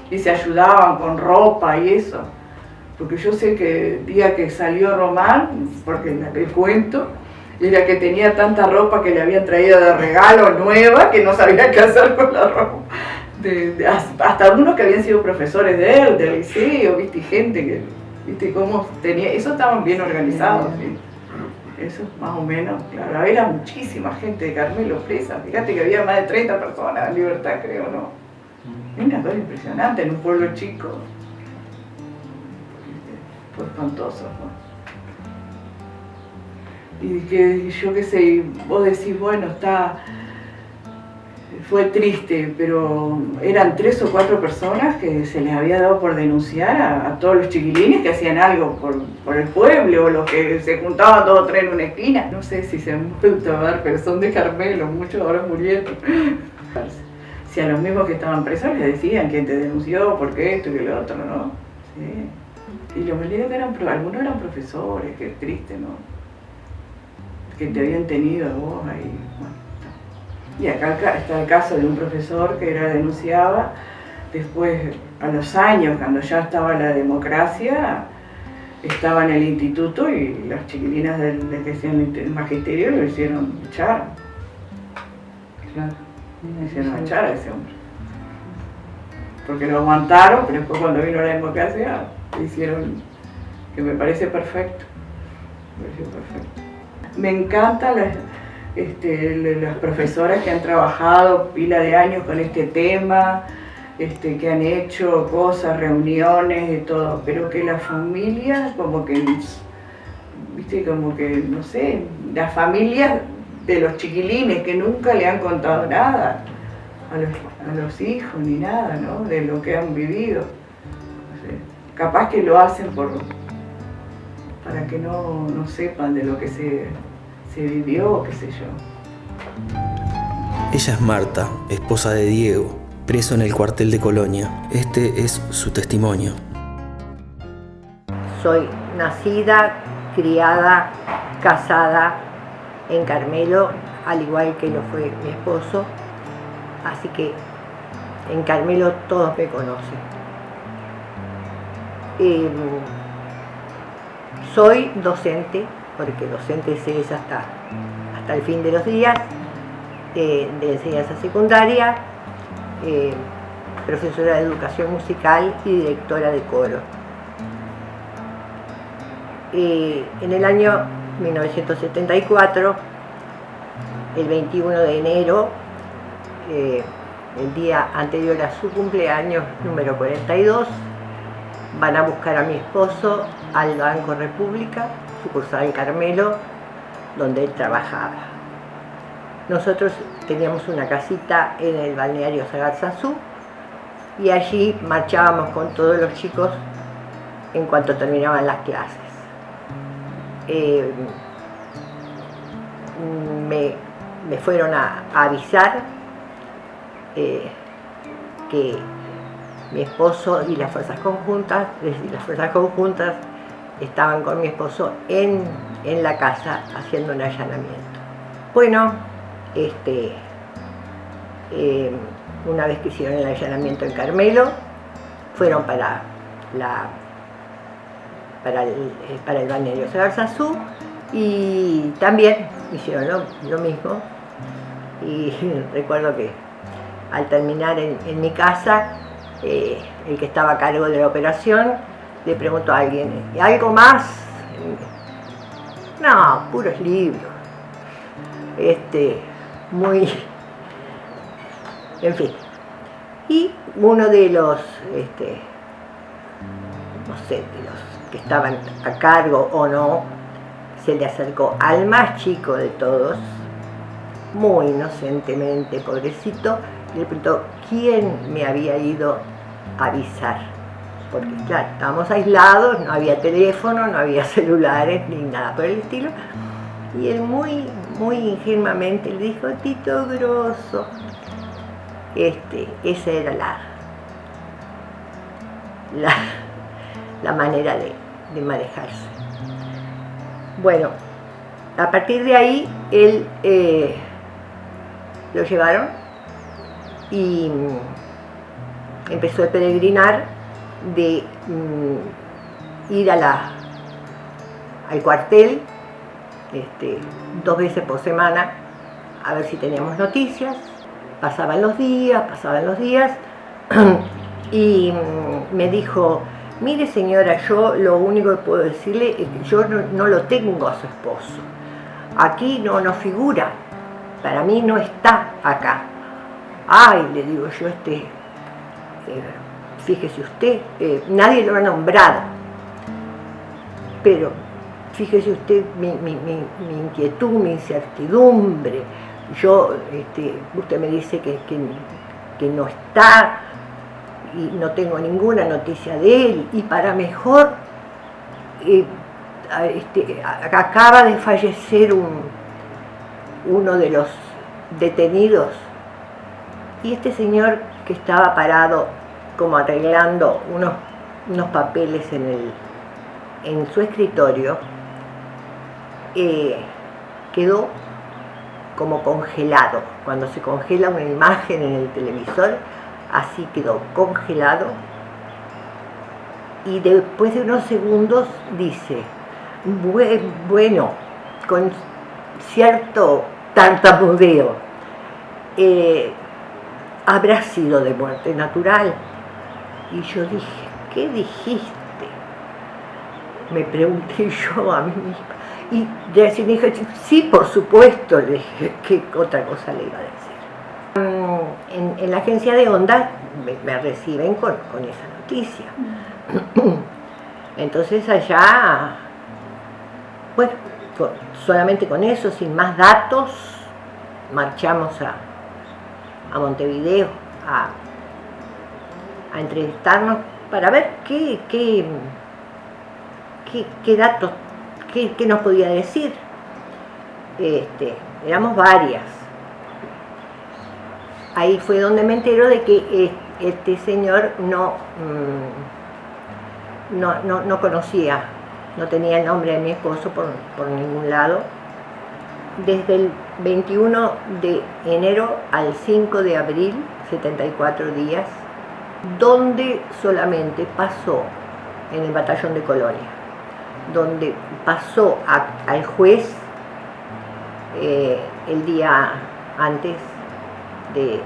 Y se ayudaban con ropa y eso. Porque yo sé que el día que salió Román, porque el cuento, era que tenía tanta ropa que le habían traído de regalo nueva que no sabía qué hacer con la ropa. Hasta algunos que habían sido profesores de él, del liceo, viste, y gente que, viste, cómo tenía, eso estaban bien organizados, ¿sí? Eso más o menos, claro, había muchísima gente de Carmelo presa, fíjate que había más de 30 personas en libertad, creo, ¿no? Es una cosa impresionante en un pueblo chico, fue espantoso, ¿no? Y que yo qué sé, vos decís, bueno, fue triste, pero eran 3 o 4 personas que se les había dado por denunciar a todos los chiquilines que hacían algo por el pueblo, o los que se juntaban todos 3 en una esquina. No sé si se han vuelto a ver, pero son de Carmelo, muchos ahora murieron. Si a los mismos que estaban presos les decían quién te denunció, por qué esto y lo otro, ¿no? Sí. Y los meninos que algunos eran profesores, qué triste, ¿no? Que te habían tenido a vos ahí. Bueno. Y acá está el caso de un profesor que denunciaba, después a los años, cuando ya estaba la democracia, estaba en el instituto y las chiquilinas del que hacían el magisterio lo hicieron echar. Claro, lo hicieron echar a ese hombre. Porque lo aguantaron, pero después cuando vino la democracia, lo hicieron, que me parece perfecto. Me pareció perfecto. Me encantan las profesoras que han trabajado pila de años con este tema, que han hecho cosas, reuniones y todo, pero que la familia, como que, viste, como que, no sé, las familias de los chiquilines que nunca le han contado nada a los hijos ni nada, ¿no? De lo que han vivido. No sé, capaz que lo hacen para que no sepan de lo que se vivió, qué sé yo. Ella es Marta, esposa de Diego, preso en el cuartel de Colonia. Este es su testimonio. Soy nacida, criada, casada en Carmelo, al igual que lo fue mi esposo, así que en Carmelo todos me conocen. Soy docente, porque docente se es hasta el fin de los días, de enseñanza secundaria, profesora de educación musical y directora de coro. En el año 1974, el 21 de enero, el día anterior a su cumpleaños número 42, van a buscar a mi esposo al Banco República, sucursal Carmelo, donde él trabajaba. Nosotros teníamos una casita en el balneario Sagarzazú y allí marchábamos con todos los chicos en cuanto terminaban las clases. Me fueron a avisar que mi esposo y las fuerzas conjuntas estaban con mi esposo en la casa haciendo un allanamiento. Bueno, una vez que hicieron el allanamiento en Carmelo, fueron para el balneario Sagarzazú y también hicieron lo mismo. Y recuerdo que al terminar en mi casa, el que estaba a cargo de la operación le preguntó a alguien, ¿y algo más? No, puros libros. En fin. Y uno de los, no sé, de los que estaban a cargo o no, se le acercó al más chico de todos, muy inocentemente, pobrecito, y le preguntó quién me había ido a avisar. Porque claro, estábamos aislados, no había teléfono, no había celulares, ni nada por el estilo. Y él muy ingenuamente le dijo, Tito Grosso. Ese era la manera de manejarse. Bueno, a partir de ahí él lo llevaron y empezó a peregrinar de ir al cuartel 2 veces por semana a ver si teníamos noticias. Pasaban los días y me dijo: mire señora, yo lo único que puedo decirle es que yo no lo tengo a su esposo. Aquí no figura, para mí no está acá. Ay, le digo yo, fíjese usted, nadie lo ha nombrado, pero fíjese usted mi inquietud, mi incertidumbre. Yo, usted me dice que no está y no tengo ninguna noticia de él, y para mejor acaba de fallecer uno de los detenidos, y este señor que estaba parado como arreglando unos papeles en su escritorio, quedó como congelado. Cuando se congela una imagen en el televisor, así quedó congelado, y después de unos segundos dice: bueno, con cierto tartamudeo, habrá sido de muerte natural. Y yo dije: ¿qué dijiste? Me pregunté yo a mí misma. Y recién dije: sí, por supuesto. Le dije: ¿qué otra cosa le iba a decir? En la agencia de Onda me reciben con esa noticia. Entonces allá, bueno, solamente con eso, sin más datos, marchamos a Montevideo a entrevistarnos para ver qué datos, qué nos podía decir. Éramos varias. Ahí fue donde me entero de que este señor no conocía, no tenía el nombre de mi esposo por ningún lado. Desde el 21 de enero al 5 de abril, 74 días, donde solamente pasó en el batallón de Colonia, donde pasó al juez el día antes de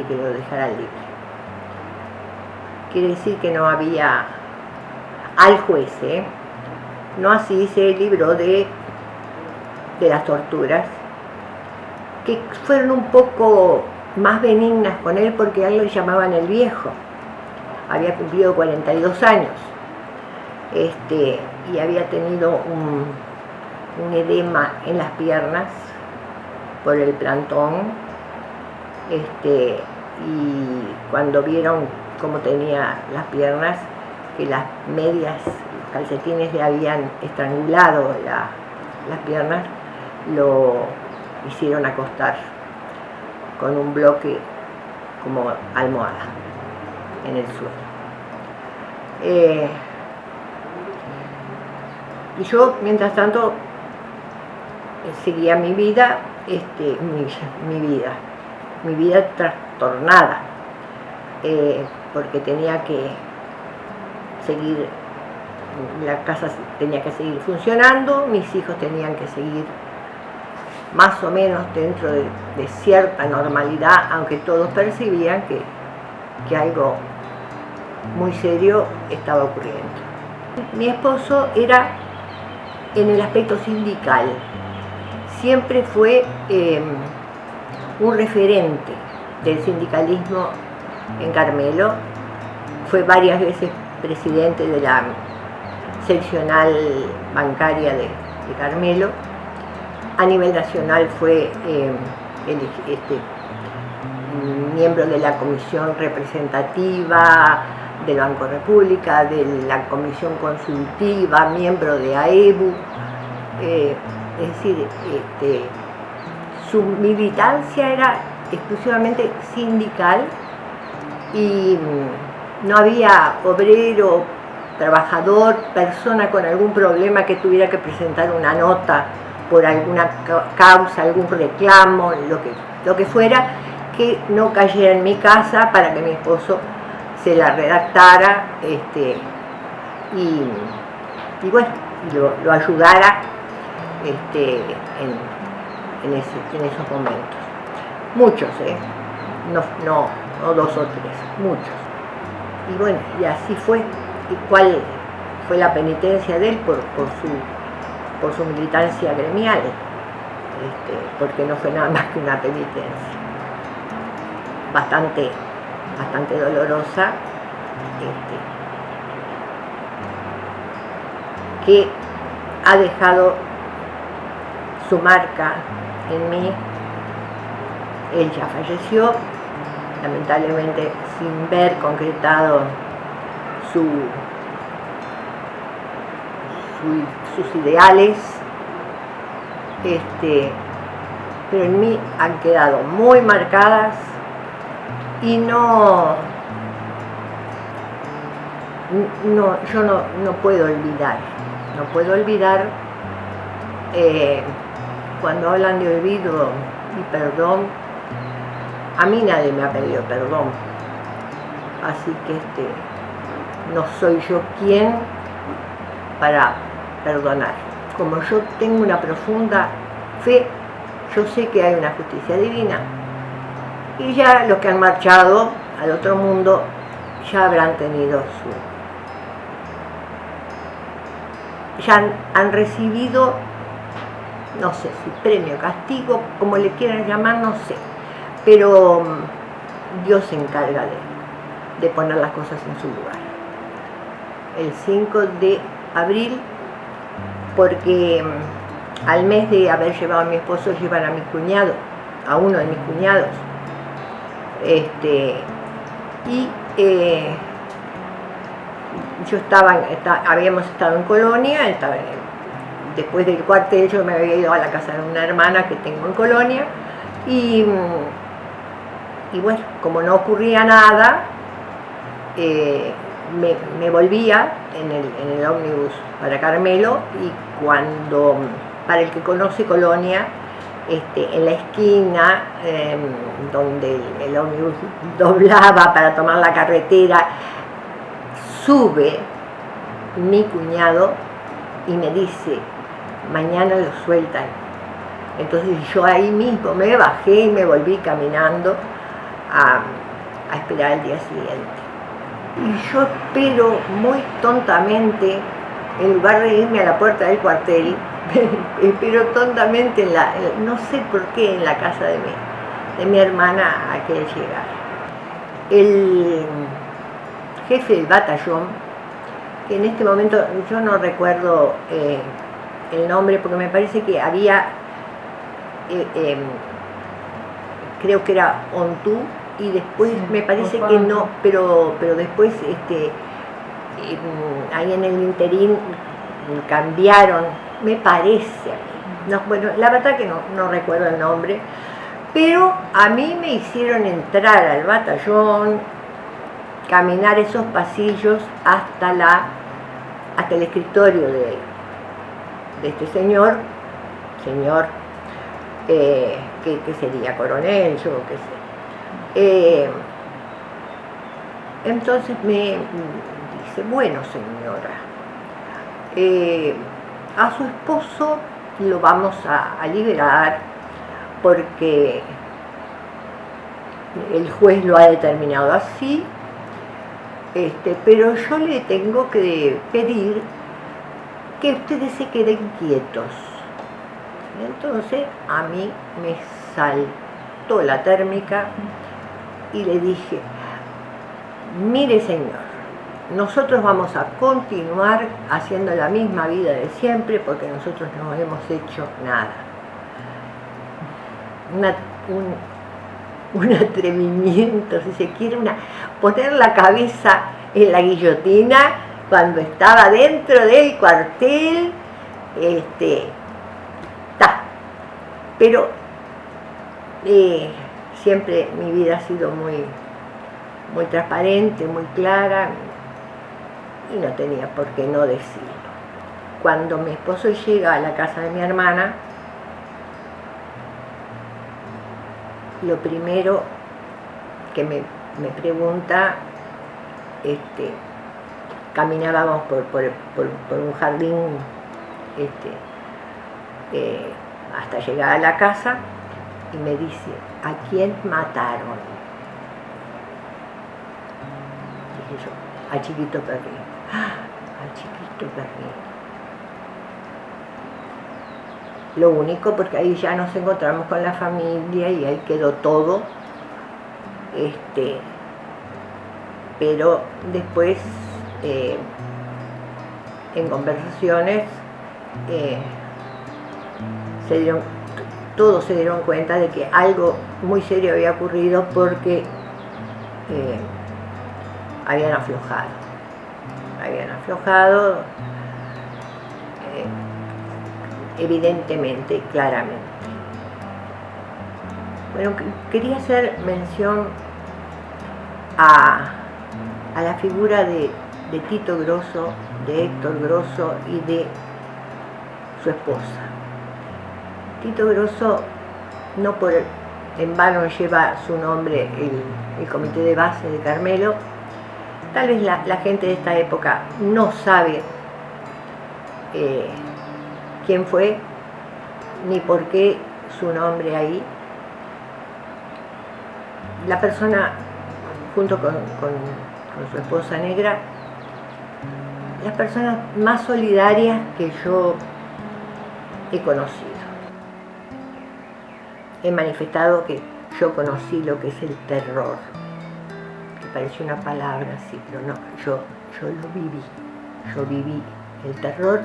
que lo dejaran libre. Quiere decir que no había al juez, no así se libró de las torturas, que fueron un poco más benignas con él, porque a él lo llamaban el viejo. Había cumplido 42 años y había tenido un edema en las piernas por el plantón, y cuando vieron cómo tenía las piernas, que las medias, los calcetines le habían estrangulado las piernas, lo hicieron acostar con un bloque como almohada en el suelo. Y yo, mientras tanto, seguía mi vida, mi vida trastornada, porque tenía que seguir, la casa tenía que seguir funcionando, mis hijos tenían que seguir más o menos dentro de cierta normalidad, aunque todos percibían que algo muy serio estaba ocurriendo. Mi esposo era, en el aspecto sindical, siempre fue un referente del sindicalismo en Carmelo. Fue varias veces presidente de la seccional bancaria de Carmelo. A nivel nacional fue miembro de la comisión representativa del Banco República, de la comisión consultiva, miembro de AEBU. Es decir, su militancia era exclusivamente sindical, y no había obrero, trabajador, persona con algún problema que tuviera que presentar una nota por alguna causa, algún reclamo, lo que fuera, que no cayera en mi casa para que mi esposo se la redactara y bueno, lo ayudara en esos momentos. Muchos, no dos o tres, muchos. Y bueno, y así fue. ¿Y cuál fue la penitencia de él por su militancia gremial? Porque no fue nada más que una penitencia bastante dolorosa, que ha dejado su marca en mí. Él ya falleció, lamentablemente sin ver concretado sus ideales, pero en mí han quedado muy marcadas y yo no puedo olvidar, cuando hablan de olvido y perdón, a mí nadie me ha pedido perdón, así que no soy yo quien para perdonar. Como yo tengo una profunda fe, yo sé que hay una justicia divina y ya los que han marchado al otro mundo ya habrán tenido ya han recibido, no sé si premio, castigo, como le quieran llamar, no sé, pero Dios se encarga de poner las cosas en su lugar. El 5 de abril, porque al mes de haber llevado a mi esposo, llevan a mi cuñado, a uno de mis cuñados, habíamos estado en Colonia, después del cuartel yo me había ido a la casa de una hermana que tengo en Colonia, y bueno, como no ocurría nada, me volvía en el ómnibus para Carmelo, y para el que conoce Colonia, en la esquina donde el ómnibus doblaba para tomar la carretera, sube mi cuñado y me dice: mañana lo sueltan. Entonces yo ahí mismo me bajé y me volví caminando a esperar el día siguiente. Y yo espero muy tontamente, en lugar de irme a la puerta del cuartel, espero tontamente no sé por qué, en la casa de mi hermana a que él llegara. El jefe del batallón, que en este momento yo no recuerdo el nombre, porque me parece que había, creo que era Ontú, y después sí, me parece que no, pero después ahí en el interín cambiaron, me parece a mí. No, bueno, la verdad que no recuerdo el nombre, pero a mí me hicieron entrar al batallón, caminar esos pasillos hasta el escritorio de este señor que sería coronel, yo qué sé. Entonces me dice: bueno, señora, a su esposo lo vamos a liberar porque el juez lo ha determinado así, pero yo le tengo que pedir que ustedes se queden quietos. Entonces a mí me saltó la térmica y le dije: mire, señor, nosotros vamos a continuar haciendo la misma vida de siempre porque nosotros no hemos hecho nada. Un atrevimiento, si se quiere, poner la cabeza en la guillotina cuando estaba dentro del cuartel, pero siempre mi vida ha sido muy, muy transparente, muy clara, y no tenía por qué no decirlo. Cuando mi esposo llega a la casa de mi hermana, lo primero que me pregunta, caminábamos por un jardín hasta llegar a la casa, y me dice: ¿a quién mataron? Dije yo: a Chiquito Perrín. ¡Ah! A Chiquito Perrín. Lo único, porque ahí ya nos encontramos con la familia y ahí quedó todo. Pero después, en conversaciones, todos se dieron cuenta de que algo muy serio había ocurrido, porque habían aflojado evidentemente, claramente. Bueno, quería hacer mención a la figura de Tito Grosso, de Héctor Grosso y de su esposa. Tito Grosso, no en vano lleva su nombre el comité de base de Carmelo. Tal vez la gente de esta época no sabe quién fue ni por qué su nombre ahí. La persona, junto con su esposa negra, las personas más solidarias que yo he conocido. He manifestado que yo conocí lo que es el terror, que parece una palabra así, pero no, yo lo viví. Yo viví el terror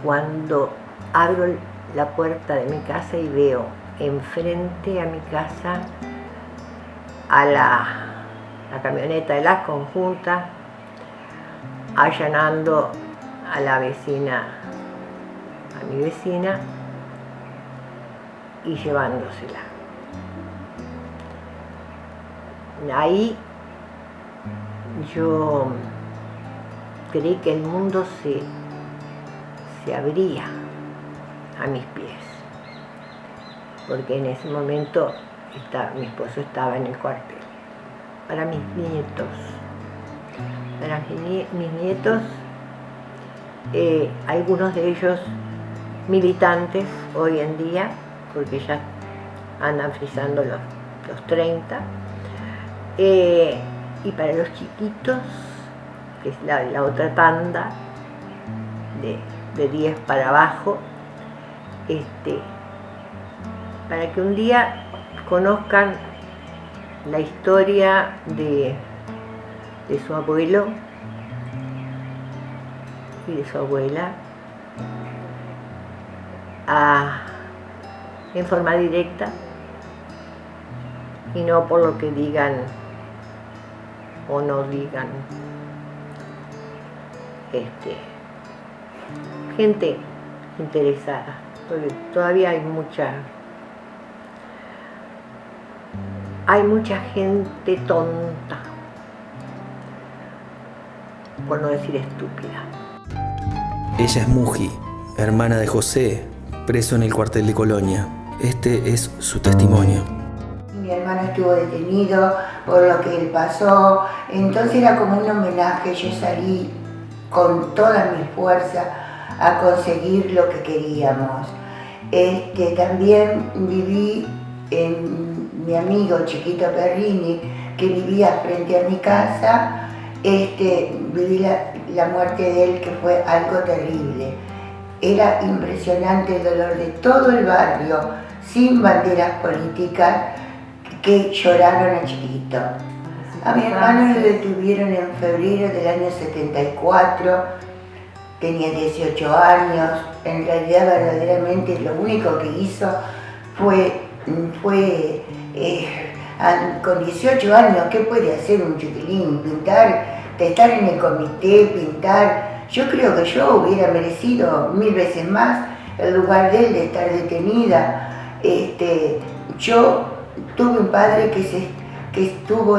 cuando abro la puerta de mi casa y veo enfrente a mi casa a la camioneta de las conjuntas allanando a la vecina, a mi vecina, y llevándosela. Ahí yo creí que el mundo se abría a mis pies, porque en ese momento mi esposo estaba en el cuartel. Para mis nietos, algunos de ellos militantes hoy en día, porque ya andan frisando los 30, y para los chiquitos, que es la otra tanda de 10 para abajo, para que un día conozcan la historia de su abuelo y de su abuela en forma directa, y no por lo que digan o no digan gente interesada, porque todavía hay mucha gente tonta, por no decir estúpida. Ella es Muji, hermana de José, preso en el cuartel de Colonia. Este es su testimonio. Mi hermano estuvo detenido por lo que él pasó, entonces era como un homenaje. Yo salí con toda mi fuerza a conseguir lo que queríamos. También viví en mi amigo Chiquito Perrini, que vivía frente a mi casa. Viví la muerte de él, que fue algo terrible. Era impresionante el dolor de todo el barrio, sin banderas políticas, que lloraron a Chiquito. A mi hermano lo detuvieron en febrero del año 74, tenía 18 años. En realidad, verdaderamente, lo único que hizo fue con 18 años, ¿qué puede hacer un chiquilín? Pintar, estar en el comité, pintar. Yo creo que yo hubiera merecido 1000 veces más el lugar de él, de estar detenida. Yo tuve un padre que tuvo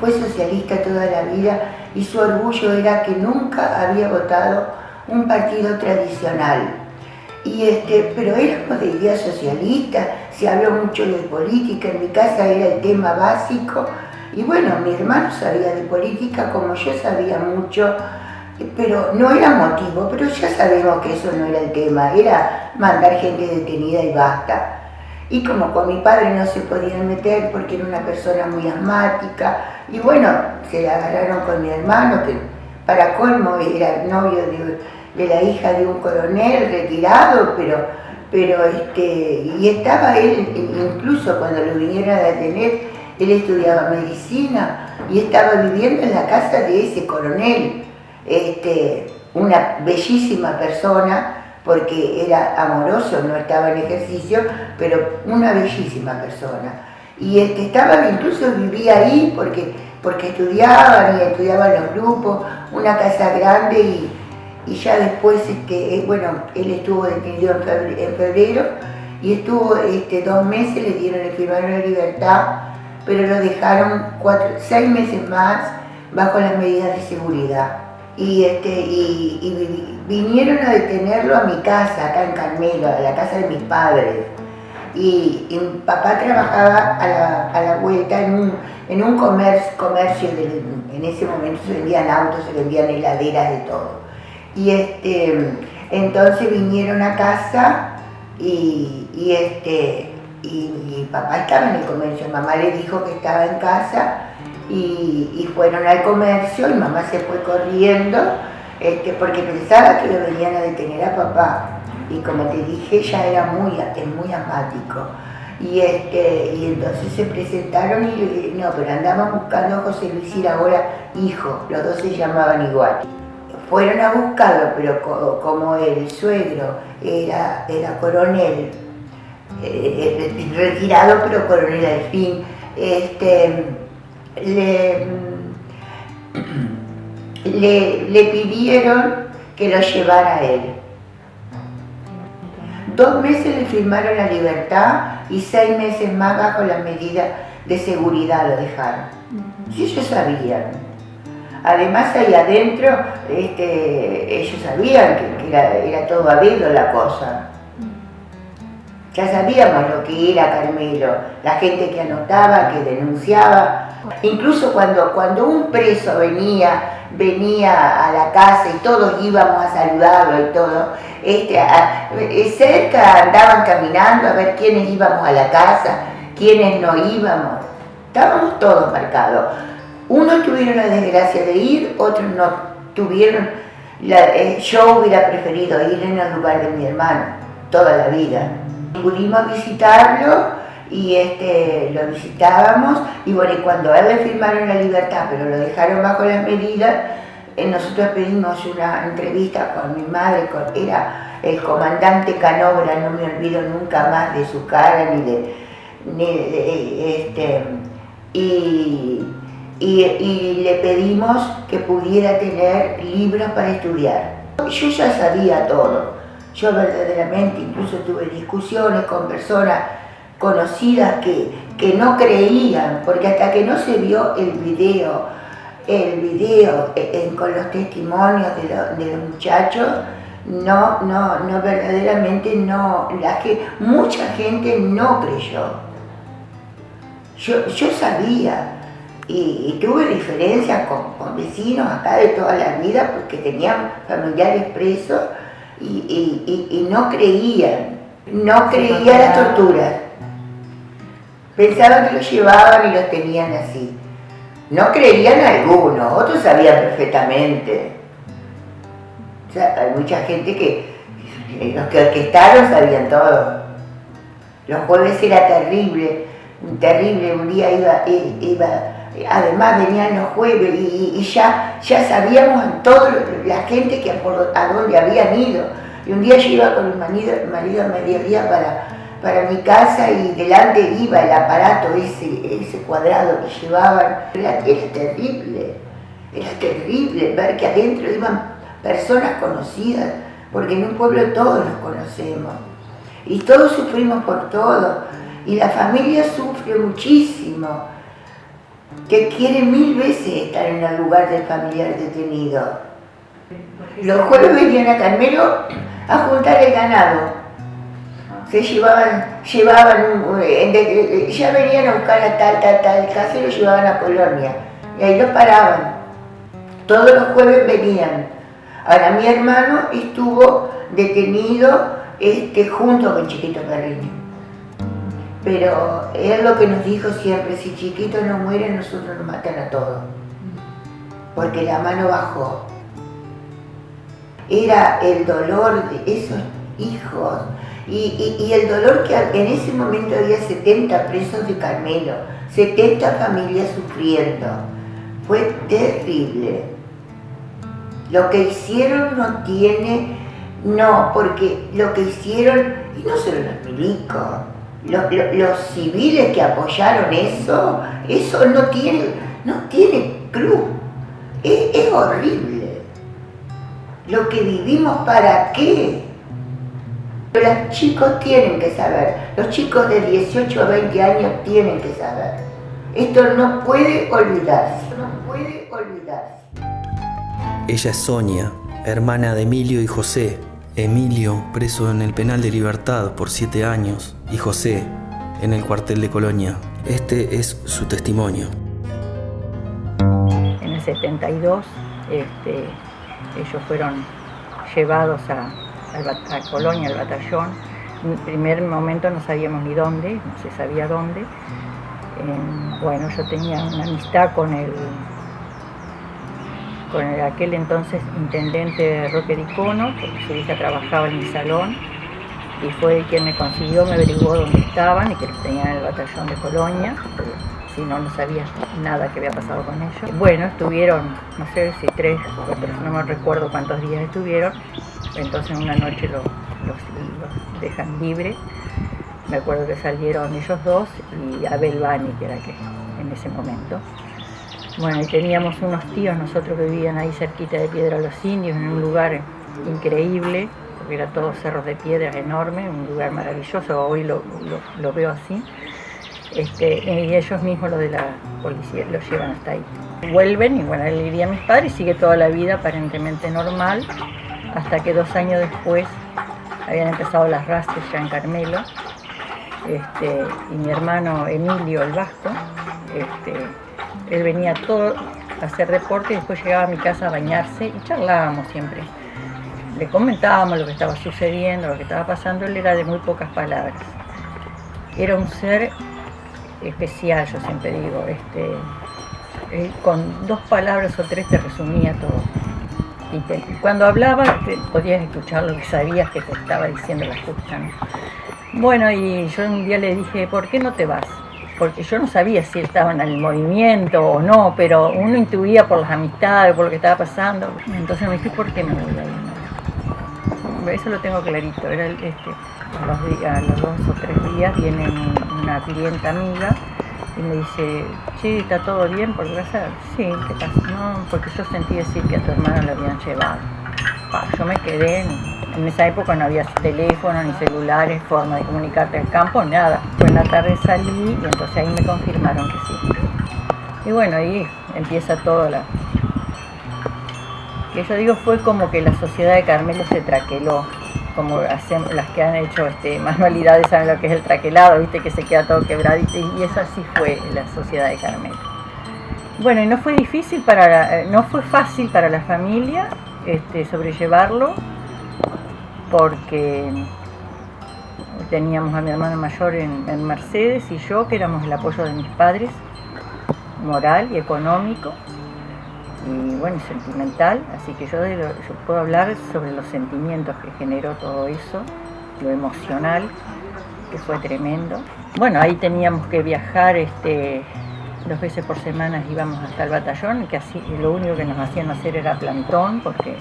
fue socialista toda la vida y su orgullo era que nunca había votado un partido tradicional. Pero éramos de idea socialista, se habló mucho de política, en mi casa era el tema básico. Y bueno, mi hermano sabía de política como yo sabía mucho, pero no era motivo, pero ya sabemos que eso no era el tema, era mandar gente detenida y basta. Y como con mi padre no se podían meter porque era una persona muy asmática, y bueno, se la agarraron con mi hermano, que para colmo era novio de la hija de un coronel retirado, y estaba él, incluso cuando lo vinieron a detener, él estudiaba medicina y estaba viviendo en la casa de ese coronel, una bellísima persona, porque era amoroso, no estaba en ejercicio, pero una bellísima persona. Y incluso vivía ahí porque estudiaban los grupos, una casa grande y ya después, él estuvo detenido en febrero y estuvo 2 meses, le firmaron la libertad, pero lo dejaron 6 meses más bajo las medidas de seguridad. Y vinieron a detenerlo a mi casa, acá en Carmelo, a la casa de mis padres. Y mi papá trabajaba a la vuelta en un comercio, en ese momento se vendían autos, se vendían heladeras, de todo. Y entonces vinieron a casa y papá estaba en el comercio, mamá le dijo que estaba en casa y fueron al comercio y mamá se fue corriendo porque pensaba que lo venían a detener a papá. Y como te dije, ya era muy asmático. Y entonces se presentaron pero andaban buscando a José Luis Iraola, hijo, los dos se llamaban igual. Fueron a buscarlo, pero como el suegro era coronel, retirado pero coronel al fin, le pidieron que lo llevara a él. 2 meses le firmaron la libertad y 6 meses más bajo la medida de seguridad lo dejaron. Si ellos sabían. Además ahí adentro ellos sabían que era todo a dedo la cosa. Ya sabíamos lo que era Carmelo, la gente que anotaba, que denunciaba. Incluso cuando un preso venía a la casa y todos íbamos a saludarlo y todo, cerca andaban caminando a ver quiénes íbamos a la casa, quiénes no íbamos. Estábamos todos marcados. Unos tuvieron la desgracia de ir, otros no tuvieron. Yo hubiera preferido ir en el lugar de mi hermano toda la vida. Pudimos visitarlo y lo visitábamos y bueno, y cuando a él le firmaron la libertad pero lo dejaron bajo las medidas, nosotros pedimos una entrevista con mi madre, era el comandante Canobra, no me olvido nunca más de su cara y le pedimos que pudiera tener libros para estudiar. Yo ya sabía todo. Yo verdaderamente incluso tuve discusiones con personas conocidas que no creían, porque hasta que no se vio el video con los testimonios de los muchachos, verdaderamente no, mucha gente no creyó. Yo sabía y tuve diferencias con vecinos acá de toda la vida porque tenían familiares presos y no creían las torturas. Pensaban que los llevaban y los tenían así. No creían algunos, otros sabían perfectamente. O sea, hay mucha gente los que orquestaron sabían todo. Los jueves era terrible, un día iba, además venían los jueves y ya sabíamos toda la gente a dónde habían ido. Y un día yo iba con mi marido a mediodía para mi casa y delante iba el aparato, ese cuadrado que llevaban. Era terrible ver que adentro iban personas conocidas, porque en un pueblo todos nos conocemos y todos sufrimos por todo y la familia sufre muchísimo. que quiere 1000 veces estar en el lugar del familiar detenido. Los jueves venían a Carmelo a juntar el ganado. Se llevaban, ya venían a buscar a tal casa y lo llevaban a Colonia. Y ahí los paraban. Todos los jueves venían. Ahora mi hermano estuvo detenido junto con Chiquito Perrini. Pero es lo que nos dijo siempre, si Chiquito no muere, nosotros nos matan a todos. Porque la mano bajó. Era el dolor de esos hijos y el dolor que en ese momento había 70 presos de Carmelo, 70 familias sufriendo. Fue terrible. Lo que hicieron porque lo que hicieron, y no solo los milicos, los civiles que apoyaron eso no tiene cruz. Es horrible. Lo que vivimos, ¿para qué? Los chicos tienen que saber, los chicos de 18 a 20 años tienen que saber. Esto no puede olvidarse, Ella es Sonia, hermana de Emilio y José. Emilio preso en el penal de Libertad por 7 años y José en el cuartel de Colonia. Este es su testimonio. En el 72 ellos fueron llevados a Colonia, al batallón. En el primer momento no sabíamos ni dónde, no se sabía dónde. Bueno, yo tenía una amistad con aquel entonces intendente Roque Dicono, porque su hija trabajaba en mi salón, y fue quien me consiguió, me averiguó dónde estaban y que los tenían en el batallón de Colonia, si no, no sabía nada que había pasado con ellos. Bueno, estuvieron, no sé si 3, 4, no me recuerdo cuántos días estuvieron, entonces una noche los dejan libres. Me acuerdo que salieron ellos dos y Abel Bani, que era que en ese momento. Bueno, y teníamos unos tíos nosotros que vivían ahí cerquita de Piedra Los Indios, en un lugar increíble, porque era todos cerros de piedras enormes, un lugar maravilloso, hoy lo veo así. Y ellos mismos, los de la policía, los llevan hasta ahí. Vuelven y bueno, le diría a mis padres y sigue toda la vida aparentemente normal, hasta que 2 años después habían empezado las rastros ya en Carmelo. Y mi hermano Emilio, el vasco, él venía todo a hacer deporte y después llegaba a mi casa a bañarse y charlábamos siempre. Le comentábamos lo que estaba sucediendo, lo que estaba pasando. Él era de muy pocas palabras. Era un ser especial, yo siempre digo. Él con 2 palabras o 3 te resumía todo. Y cuando hablaba podías escuchar lo que sabías que te estaba diciendo la justa, ¿no? Bueno, y yo un día le dije, ¿por qué no te vas? Porque yo no sabía si estaban en el movimiento o no, pero uno intuía por las amistades, por lo que estaba pasando. Entonces me dije, ¿por qué me voy a ir? Eso lo tengo clarito. Era a los 2 o 3 días viene una clienta amiga y me dice, che, ¿está todo bien por casa? Sí, ¿qué pasa? No, porque yo sentí decir que a tu hermana la habían llevado. Yo me quedé, en esa época no había teléfono, ni celulares, forma de comunicarte al campo, nada. Pues en la tarde salí y entonces ahí me confirmaron que sí. Y bueno, ahí empieza todo que yo digo, fue como que la sociedad de Carmelo se traqueló, como hacemos las que han hecho manualidades, saben lo que es el traquelado, viste, que se queda todo quebradito, y eso así fue la sociedad de Carmelo. Bueno, y no fue fácil para la familia sobrellevarlo, porque teníamos a mi hermano mayor en Mercedes y yo, que éramos el apoyo de mis padres, moral y económico, y bueno, sentimental, así que yo puedo hablar sobre los sentimientos que generó todo eso, lo emocional, que fue tremendo. Bueno, ahí teníamos que viajar 2 veces por semana, íbamos hasta el batallón, que así, lo único que nos hacían hacer era plantón, porque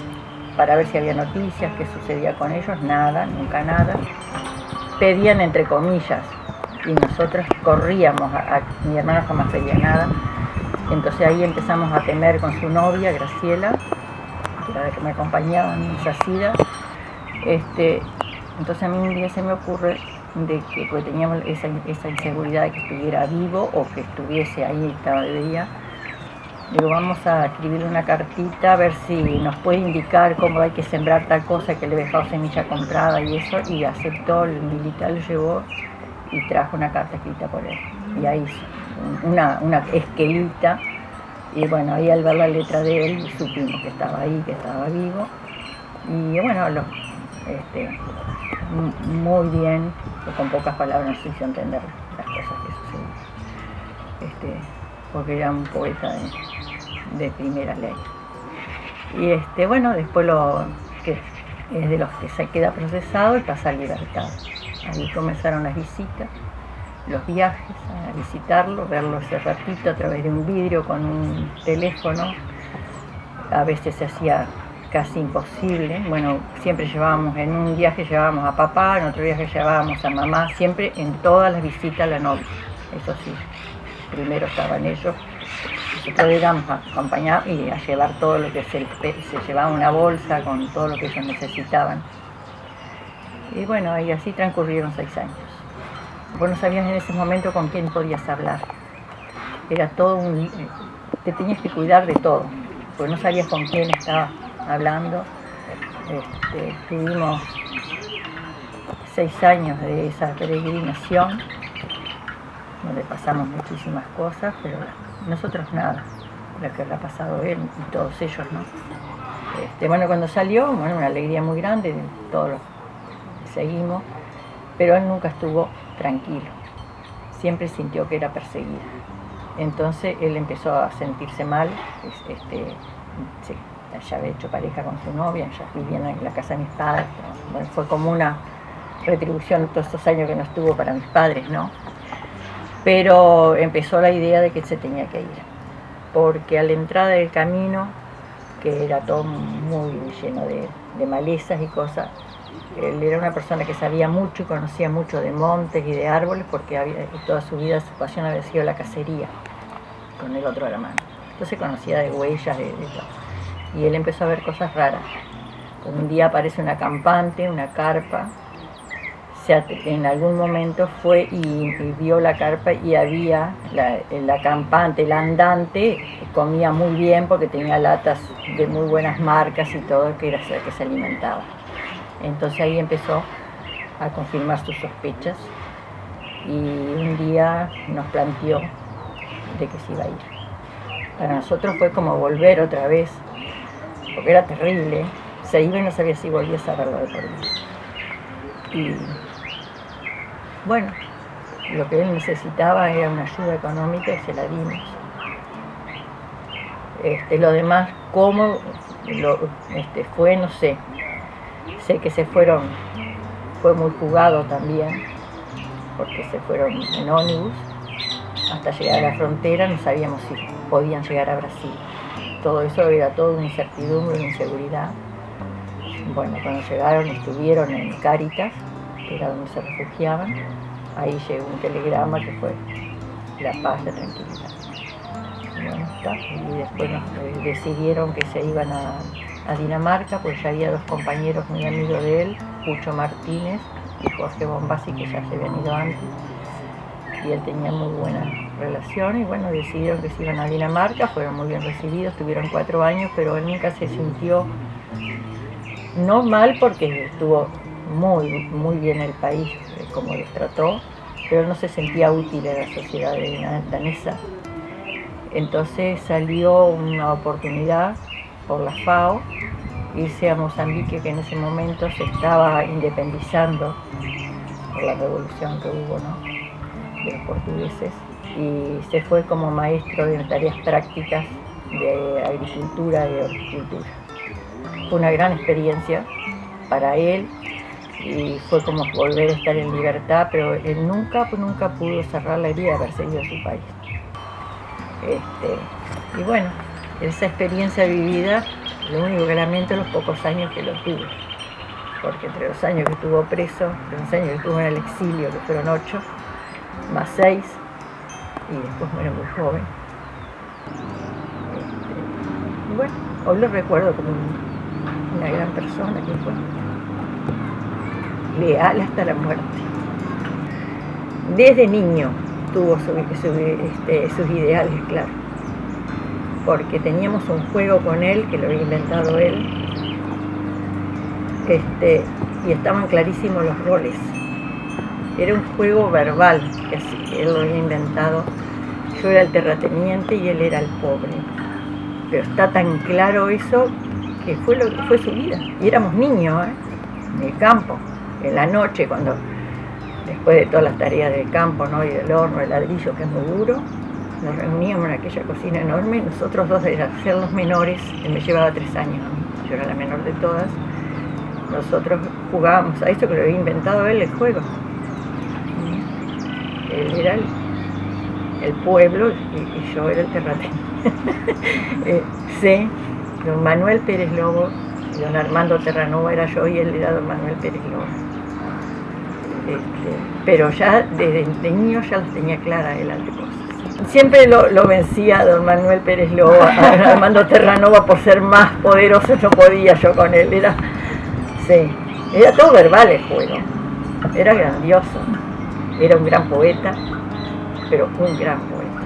para ver si había noticias, qué sucedía con ellos, nada, nunca nada. Pedían entre comillas, y nosotros corríamos, mi hermano jamás pedía nada. Entonces ahí empezamos a temer con su novia, Graciela, que era la que me acompañaba en esa sida. Entonces a mí un día se me ocurre de que pues, teníamos esa inseguridad de que estuviera vivo o que estuviese ahí, estaba de día. Digo, vamos a escribirle una cartita a ver si nos puede indicar cómo hay que sembrar tal cosa, que le he dejado semilla comprada y eso, y aceptó, el militar lo llevó y trajo una carta escrita por él. Y ahí una esquelita, y bueno, ahí al ver la letra de él supimos que estaba ahí, que estaba vivo. Y bueno, muy bien, con pocas palabras nos hizo entender las cosas que sucedían, porque era un poeta de primera ley. Y bueno, después es de los que se queda procesado y pasa a libertad. Ahí comenzaron las visitas, los viajes, a visitarlo, verlo ese ratito a través de un vidrio con un teléfono. A veces se hacía casi imposible. Bueno, siempre llevábamos, en un viaje llevábamos a papá, en otro viaje llevábamos a mamá, siempre en todas las visitas a la novia. Eso sí, primero estaban ellos. Nosotros íbamos a acompañar y a llevar todo lo que se llevaba, una bolsa con todo lo que ellos necesitaban. Y bueno, y así transcurrieron 6 años. Vos no sabías en ese momento con quién podías hablar. Era todo te tenías que cuidar de todo, porque no sabías con quién estabas hablando. Tuvimos 6 años de esa peregrinación, donde pasamos muchísimas cosas, pero nosotros nada, lo que le ha pasado a él y todos ellos, ¿no? Bueno, cuando salió, bueno, una alegría muy grande, todos los seguimos, pero él nunca estuvo tranquilo, siempre sintió que era perseguido. Entonces él empezó a sentirse mal, ya había hecho pareja con su novia, ya vivían en la casa de mis padres, bueno, fue como una retribución todos estos años que no estuvo para mis padres, ¿no? Pero empezó la idea de que él se tenía que ir, porque a la entrada del camino, que era todo muy lleno de malezas y cosas, él era una persona que sabía mucho y conocía mucho de montes y de árboles, porque toda su vida, su pasión había sido la cacería con el otro hermano. Entonces conocía de huellas, de todo. Y él empezó a ver cosas raras. Un día aparece una campante, una carpa. En algún momento fue y vio la carpa y había la campante, el andante, comía muy bien porque tenía latas de muy buenas marcas y todo, que era que se alimentaba. Entonces ahí empezó a confirmar sus sospechas y un día nos planteó de que se iba a ir. Para nosotros fue como volver otra vez, porque era terrible. Se iba y no sabía si volvía a verlo de por vida. Y bueno, lo que él necesitaba era una ayuda económica y se la dimos. Lo demás, cómo fue, no sé. Sé que se fueron, fue muy jugado también, porque se fueron en ómnibus hasta llegar a la frontera, no sabíamos si podían llegar a Brasil. Todo eso era toda una incertidumbre, una inseguridad. Bueno, cuando llegaron estuvieron en Cáritas, que era donde se refugiaban. Ahí llegó un telegrama que fue la paz, la tranquilidad. Y bueno, está. Y después decidieron que se iban a Dinamarca, pues ya había 2 compañeros muy amigos de él, Pucho Martínez y Jorge Bombasi, que ya se habían ido antes, y él tenía muy buena relación, y bueno, decidieron que se iban a Dinamarca, fueron muy bien recibidos, tuvieron 4 años, pero él nunca se sintió, no mal porque estuvo muy bien el país, como los trató, pero no se sentía útil en la sociedad danesa. Entonces salió una oportunidad por la FAO, irse a Mozambique, que en ese momento se estaba independizando por la revolución que hubo, ¿no?, de los portugueses, y se fue como maestro de tareas prácticas de agricultura y de horticultura. Fue una gran experiencia para él y fue como volver a estar en libertad, pero él nunca pudo cerrar la herida de haber seguido a su país. Y bueno, esa experiencia vivida, lo único que lamento los pocos años que lo tuve, porque entre los años que estuvo preso, los años que estuvo en el exilio, que fueron 8, más 6, y después muere muy joven. Y bueno, hoy lo recuerdo como una gran persona que fue leal hasta la muerte. desde niño tuvo sus ideales, claro. Porque teníamos un juego con él, que lo había inventado él, y estaban clarísimos los roles. Era un juego verbal, que él lo había inventado. Yo era el terrateniente y él era el pobre. Pero está tan claro eso que fue lo que fue su vida. Y éramos niños, en el campo, en la noche, cuando después de todas las tareas del campo, ¿no? Y del horno, el ladrillo, que es muy duro, nos reuníamos en aquella cocina enorme. Nosotros dos, de ser los menores, él me llevaba 3 años a mí, yo era la menor de todas. Nosotros jugábamos a esto que lo había inventado él, el juego. Él era el pueblo y yo era el terrateniente. Sí, don Manuel Pérez Lobo y don Armando Terranova era yo y él era don Manuel Pérez Lobo. Pero ya desde niño ya las tenía claras él ante cosas. Siempre lo vencía don Manuel Pérez Lobo, a Armando Terranova, por ser más poderoso. No podía yo con él, era todo verbal el juego, era grandioso. Era un gran poeta, pero un gran poeta.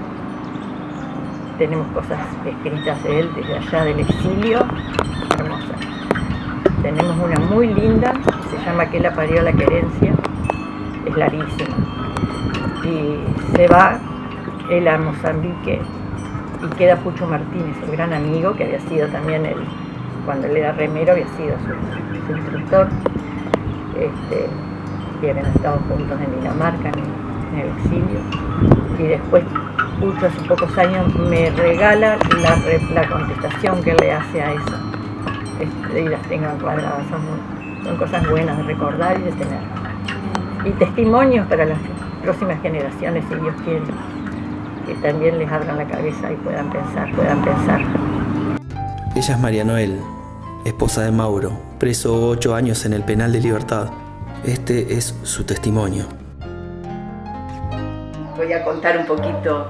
Tenemos cosas escritas de él desde allá del exilio, hermosas. Tenemos una muy linda, que se llama ¿Qué la parió la querencia? Es larguísima. Y se va él a Mozambique y queda Pucho Martínez, el gran amigo, que había sido también cuando él era remero, había sido su instructor. Que habían estado juntos en Dinamarca, en el exilio. Y después, Pucho, hace pocos años, me regala la contestación que le hace a eso. Y las tengan cuadradas, son cosas buenas de recordar y de tener. Y testimonios para las próximas generaciones, si Dios quiere, que también les abran la cabeza y puedan pensar. Ella es María Noel, esposa de Mauro, preso 8 años en el penal de Libertad. Este es su testimonio. Voy a contar un poquito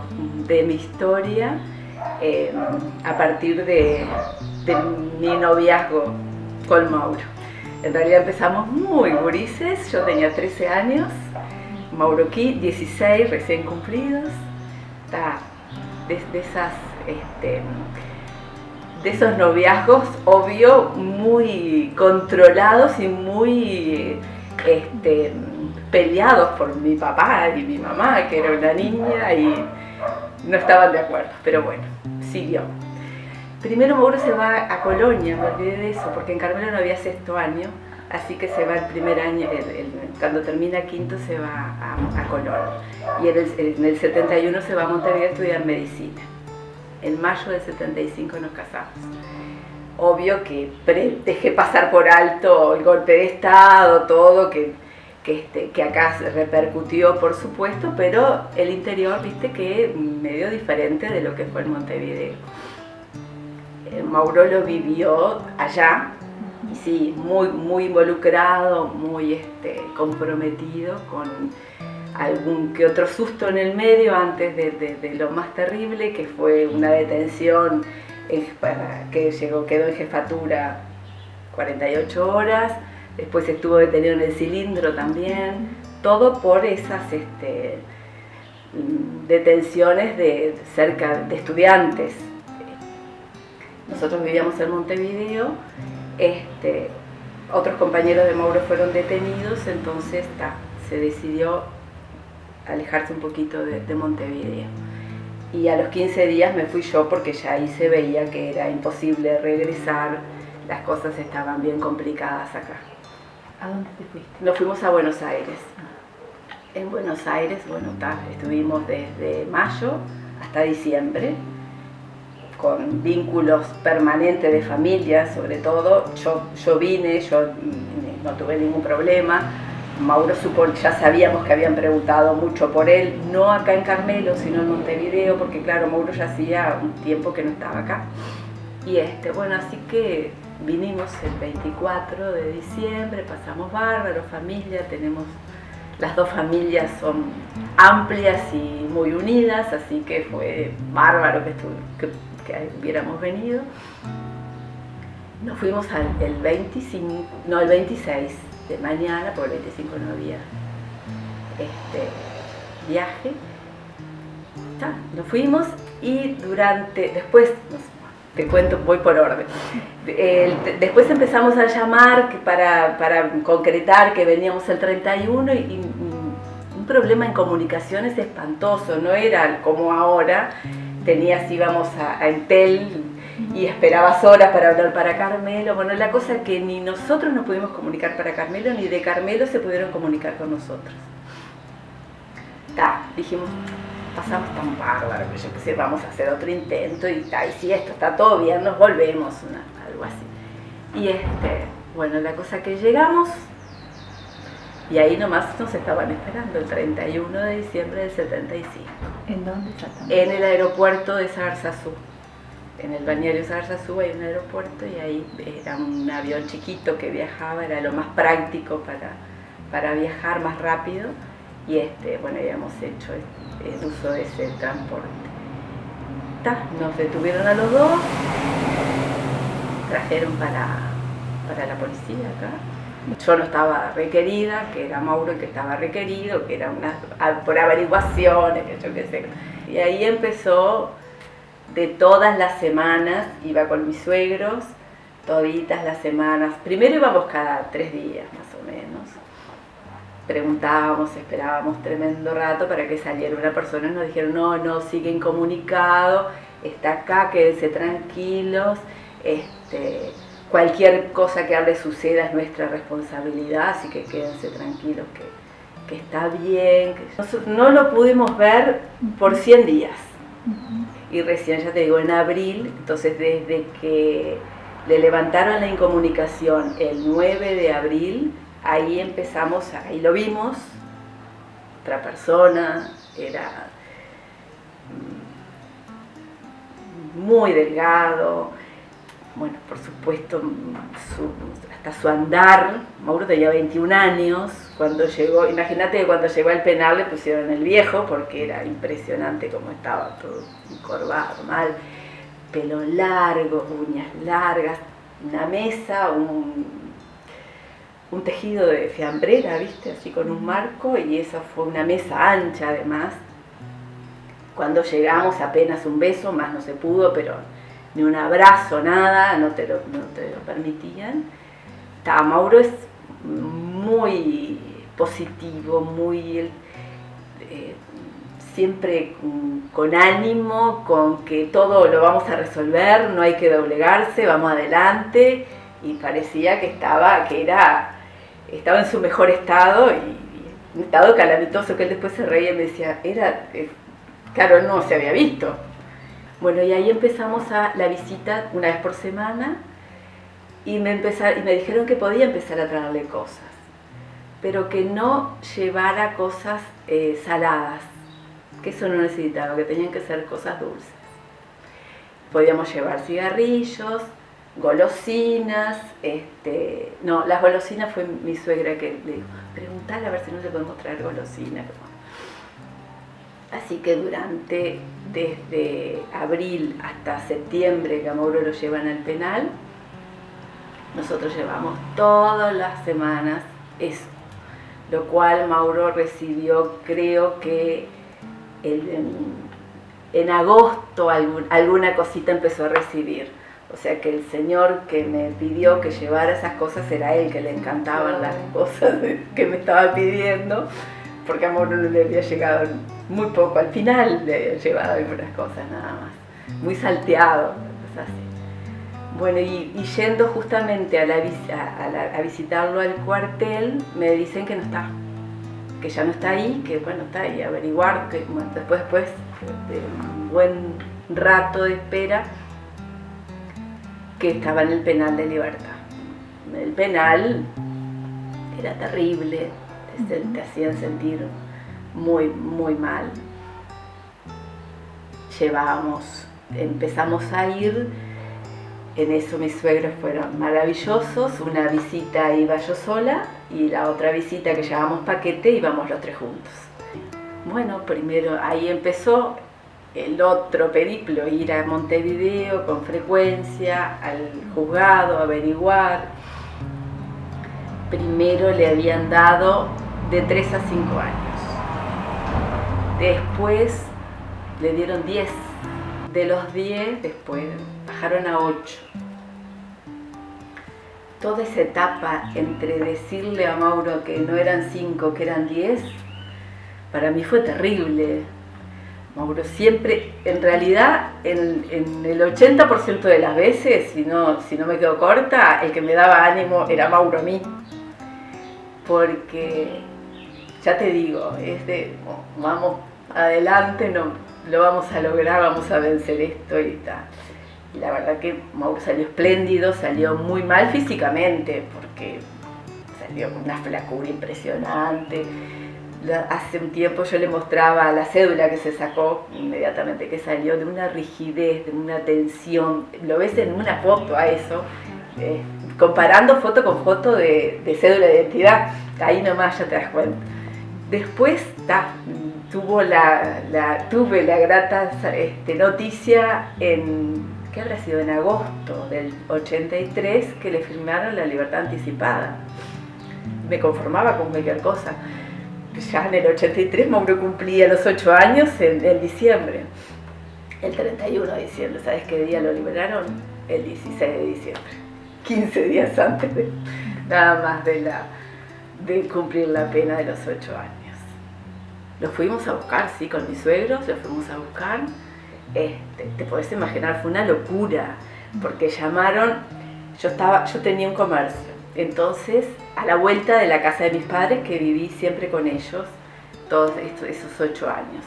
de mi historia a partir de mi noviazgo con Mauro. En realidad empezamos muy gurises, yo tenía 13 años, Mauro aquí 16 recién cumplidos. De esos noviazgos, obvio, muy controlados y muy peleados por mi papá y mi mamá, que era una niña y no estaban de acuerdo, pero bueno, siguió. Primero Mauro se va a Colonia, me olvidé de eso, porque en Carmelo no había 6º año, así que se va el primer año, cuando termina 5º se va a Colonia. Y en el 71 se va a Montevideo a estudiar medicina. En mayo del 75 nos casamos. Obvio que dejé pasar por alto el golpe de Estado, todo, que acá se repercutió, por supuesto, pero el interior, viste, que medio diferente de lo que fue en Montevideo. Mauro lo vivió allá, y sí, muy, muy involucrado, muy comprometido, con algún que otro susto en el medio antes de lo más terrible, que fue una detención que quedó en jefatura 48 horas, después estuvo detenido en el Cilindro también, todo por esas detenciones cerca de estudiantes. Nosotros vivíamos en Montevideo, otros compañeros de Mauro fueron detenidos, entonces se decidió alejarse un poquito de Montevideo. Y a los 15 días me fui yo, porque ya ahí se veía que era imposible regresar, las cosas estaban bien complicadas acá. ¿A dónde te fuiste? Nos fuimos a Buenos Aires. En Buenos Aires, bueno, estuvimos desde mayo hasta diciembre, con vínculos permanentes de familia, sobre todo. Yo vine, yo no tuve ningún problema. Mauro ya sabíamos que habían preguntado mucho por él, no acá en Carmelo, sino en Montevideo, porque claro, Mauro ya hacía un tiempo que no estaba acá. Y bueno, así que vinimos el 24 de diciembre, pasamos bárbaro, familia, las dos familias son amplias y muy unidas, así que fue bárbaro que hubiéramos venido. Nos fuimos el 26 de mañana, porque el 25 no había viaje. Nos fuimos y después, te cuento, voy por orden. Después empezamos a llamar para concretar que veníamos el 31 y un problema en comunicaciones espantoso, no era como ahora, íbamos a Entel y esperabas horas para hablar para Carmelo. Bueno, la cosa es que ni nosotros nos pudimos comunicar para Carmelo, ni de Carmelo se pudieron comunicar con nosotros. Dijimos, pasamos tan bárbaro que yo pensé, vamos a hacer otro intento y si esto está todo bien, nos volvemos, algo así. Y bueno, la cosa que llegamos y ahí nomás nos estaban esperando el 31 de diciembre del 75. ¿En dónde exactamente? En el aeropuerto de Sagarzazú. En el balneario Sagarzazú hay un aeropuerto y ahí era un avión chiquito que viajaba, era lo más práctico para viajar más rápido. Y bueno, habíamos hecho el uso de ese transporte. Nos detuvieron a los dos, trajeron para la policía acá. Yo no estaba requerida, que era Mauro el que estaba requerido, que era por averiguaciones, que yo qué sé. Y ahí empezó, de todas las semanas, iba con mis suegros, toditas las semanas. Primero íbamos cada 3 días, más o menos. Preguntábamos, esperábamos tremendo rato para que saliera una persona y nos dijeron, no, sigue incomunicado, está acá, quédense tranquilos, cualquier cosa que le suceda es nuestra responsabilidad, así que quédense tranquilos que está bien. No lo pudimos ver por 100 días. Y recién, ya te digo, en abril, entonces desde que le levantaron la incomunicación el 9 de abril, ahí empezamos, ahí lo vimos, otra persona, era muy delgado, bueno, por supuesto, hasta su andar. Mauro tenía 21 años, cuando llegó, imagínate que cuando llegó al penal le pusieron el viejo, porque era impresionante cómo estaba todo encorvado, mal, pelo largo, uñas largas, una mesa, un tejido de fiambrera, ¿viste? Así con un marco, y esa fue una mesa ancha además. Cuando llegamos apenas un beso, más no se pudo, pero ni un abrazo, nada, no te lo permitían. Mauro es muy positivo, muy siempre con ánimo, con que todo lo vamos a resolver, no hay que doblegarse, vamos adelante, y parecía que estaba en su mejor estado, y un estado calamitoso, que él después se reía y me decía, claro, no se había visto. Bueno, y ahí empezamos la visita una vez por semana, y me dijeron que podía empezar a traerle cosas, pero que no llevara cosas saladas, que eso no necesitaba, que tenían que ser cosas dulces. Podíamos llevar cigarrillos, golosinas, no, las golosinas fue mi suegra que le dijo, preguntale a ver si no le podemos traer golosinas. Así que desde abril hasta septiembre, que a Mauro lo llevan al penal, nosotros llevamos todas las semanas eso, lo cual Mauro recibió, creo que en agosto alguna cosita empezó a recibir. O sea que el señor que me pidió que llevara esas cosas era él, que le encantaban las cosas que me estaba pidiendo, porque a Mauro no le había llegado muy poco, al final le había llevado algunas cosas nada más, muy salteado, cosas así. Bueno, y yendo justamente a visitarlo al cuartel, me dicen que no está, que ya no está ahí, que bueno, está ahí, averiguar, que bueno, después de un buen rato de espera, que estaba en el penal de Libertad. El penal era terrible, te hacían sentir muy, muy mal. Empezamos a ir, en eso mis suegros fueron maravillosos. Una visita iba yo sola y la otra visita que llevábamos paquete íbamos los 3 juntos. Bueno, primero ahí empezó el otro periplo, ir a Montevideo con frecuencia, al juzgado, averiguar. Primero le habían dado de 3 a 5 años. Después le dieron 10. De los 10, después bajaron a 8. Toda esa etapa entre decirle a Mauro que no eran 5, que eran 10, para mí fue terrible. Mauro siempre, en realidad, en el 80% de las veces, si no me quedo corta, el que me daba ánimo era Mauro a mí. Porque, ya te digo, es de, vamos adelante, no, lo vamos a lograr, vamos a vencer esto y tal. Y la verdad que Mauro salió espléndido, salió muy mal físicamente, porque salió con una flacura impresionante. Hace un tiempo yo le mostraba la cédula que se sacó inmediatamente que salió, de una rigidez, de una tensión. Lo ves en una foto a eso, comparando foto con foto de cédula de identidad, ahí nomás ya te das cuenta. Después tuve la grata noticia ¿qué habrá sido? En agosto del 83, que le firmaron la libertad anticipada. Me conformaba con cualquier cosa. Ya en el 83 Mauro cumplía los 8 años en diciembre. El 31 de diciembre, ¿sabes qué día lo liberaron? El 16 de diciembre. 15 días antes nada más de cumplir la pena de los 8 años. Lo fuimos a buscar, sí, con mis suegros, lo fuimos a buscar. Te podés imaginar, fue una locura, porque llamaron, yo tenía un comercio, entonces a la vuelta de la casa de mis padres, que viví siempre con ellos todos esos 8 años.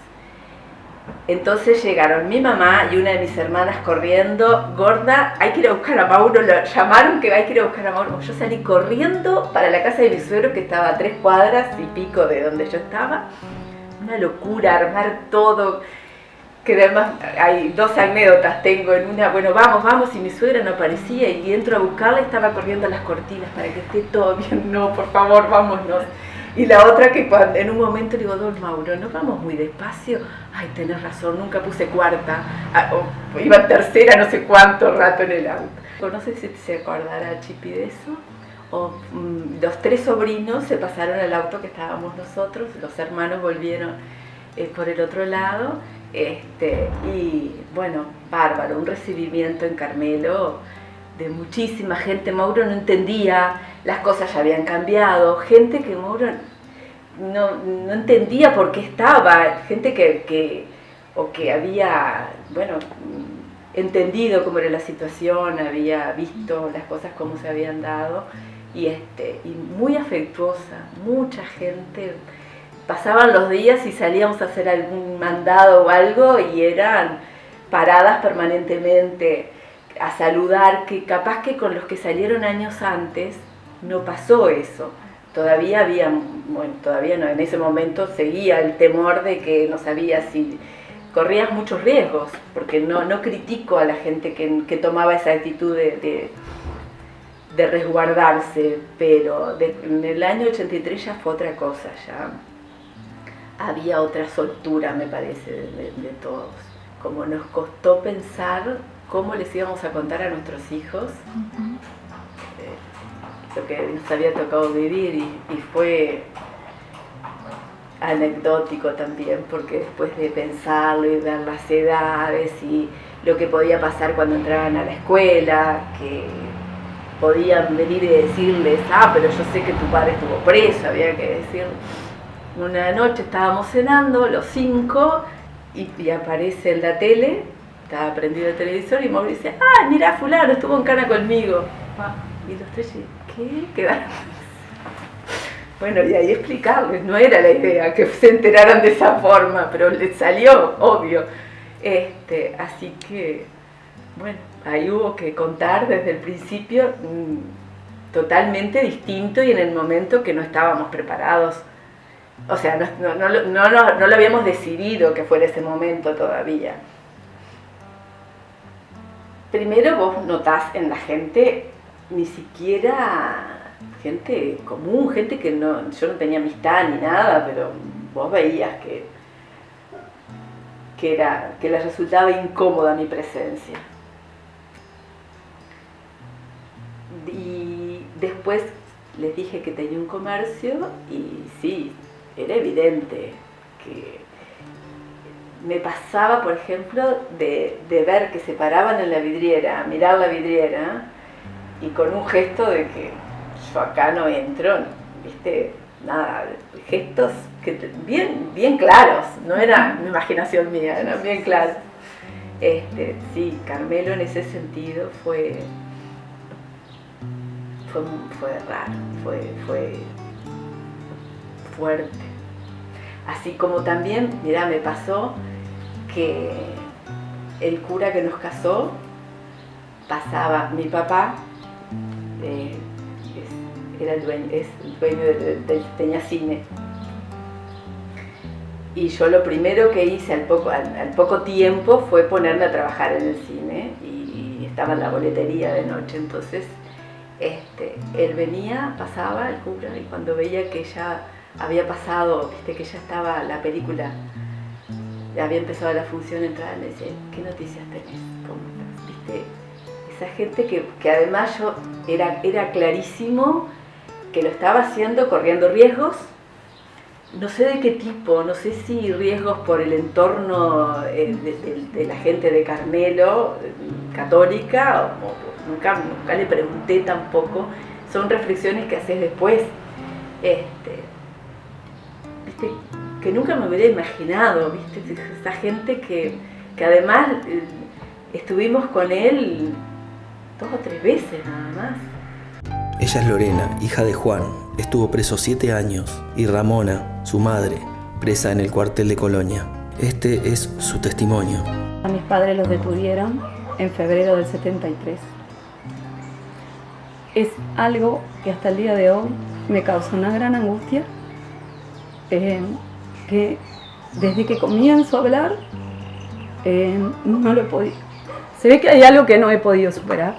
Entonces llegaron mi mamá y una de mis hermanas corriendo: gorda, hay que ir a buscar a Mauro. Lo llamaron que hay que ir a buscar a Mauro. Yo salí corriendo para la casa de mi suegro, que estaba a 3 cuadras y pico de donde yo estaba. Una locura, armar todo. Que además hay 2 anécdotas tengo. En una, bueno, vamos, y mi suegra no aparecía, y entro a buscarla y estaba corriendo las cortinas para que esté todo bien. No, por favor, vámonos. Y la otra, que cuando en un momento le digo: don Mauro, ¿no vamos muy despacio? Ay, tenés razón, nunca puse cuarta. Iba tercera no sé cuánto rato en el auto. No sé si se acordará Chipi de eso. Los 3 sobrinos se pasaron al auto que estábamos nosotros, los hermanos volvieron por el otro lado. Y bueno, bárbaro, un recibimiento en Carmelo de muchísima gente. Mauro no entendía, las cosas ya habían cambiado, gente que Mauro no entendía por qué estaba, gente que había, bueno, entendido cómo era la situación, había visto las cosas cómo se habían dado, y muy afectuosa, mucha gente. Pasaban los días y salíamos a hacer algún mandado o algo y eran paradas permanentemente a saludar, que capaz que con los que salieron años antes no pasó eso. Todavía no, en ese momento seguía el temor de que no sabía si corrías muchos riesgos, porque no critico a la gente que tomaba esa actitud de resguardarse, pero en el año 83 ya fue otra cosa, ya había otra soltura, me parece, de todos. Como nos costó pensar cómo les íbamos a contar a nuestros hijos lo que nos había tocado vivir, y fue anecdótico también, porque después de pensarlo y ver las edades y lo que podía pasar cuando entraban a la escuela, que podían venir y decirles: pero yo sé que tu padre estuvo preso, había que decir. Una noche estábamos cenando los 5 y aparece en la tele, estaba prendido el televisor, y Mauro dice: mira, fulano estuvo en Cana conmigo. Y los 3, ¿qué? Quedaron. Bueno, y ahí explicarles, no era la idea que se enteraran de esa forma, pero les salió, obvio. Así que, bueno, ahí hubo que contar desde el principio totalmente distinto, y en el momento que no estábamos preparados. O sea, no lo habíamos decidido que fuera ese momento todavía. Primero vos notás en la gente, ni siquiera gente común, gente que yo no tenía amistad ni nada, pero vos veías que les resultaba incómoda mi presencia. Y después les dije que tenía un comercio, y sí, era evidente me pasaba, por ejemplo, de ver que se paraban en la vidriera, a mirar la vidriera, y con un gesto de que yo acá no entro, ¿viste? Nada, gestos que bien claros, no era mi imaginación mía, eran bien claros. Sí, Carmelo en ese sentido fue raro, fue fuerte. Así como también, mirá, me pasó que el cura que nos casó pasaba, mi papá es el dueño del Peñacine, y yo lo primero que hice al poco tiempo fue ponerme a trabajar en el cine, y estaba en la boletería de noche. Entonces él venía, pasaba el cura, y cuando veía que ya había pasado, viste, que ya estaba la película, ya había empezado la función, entraba y me decía, ¿qué noticias tenés? ¿Cómo estás? ¿Viste? Esa gente que además yo era clarísimo que lo estaba haciendo corriendo riesgos, no sé de qué tipo, no sé si riesgos por el entorno de la gente de Carmelo, católica, o nunca le pregunté tampoco, son reflexiones que haces después, ¿viste? Que nunca me hubiera imaginado, ¿viste? Esa gente que además estuvimos con él 2 o 3 veces nada más. Ella es Lorena, hija de Juan, estuvo preso 7 años, y Ramona, su madre, presa en el cuartel de Colonia. Este es su testimonio. A mis padres los detuvieron en febrero del 73. Es algo que hasta el día de hoy me causa una gran angustia, que desde que comienzo a hablar no lo he podido. Se ve que hay algo que no he podido superar.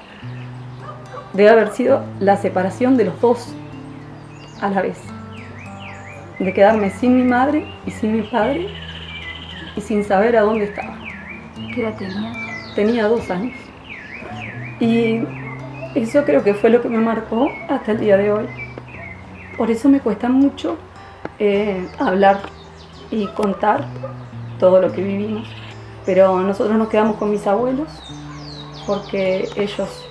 Debe haber sido la separación de los dos a la vez. De quedarme sin mi madre y sin mi padre y sin saber a dónde estaba. ¿Qué edad tenía? Tenía 2 años. Y eso creo que fue lo que me marcó hasta el día de hoy. Por eso me cuesta mucho hablar y contar todo lo que vivimos. Pero nosotros nos quedamos con mis abuelos porque ellos,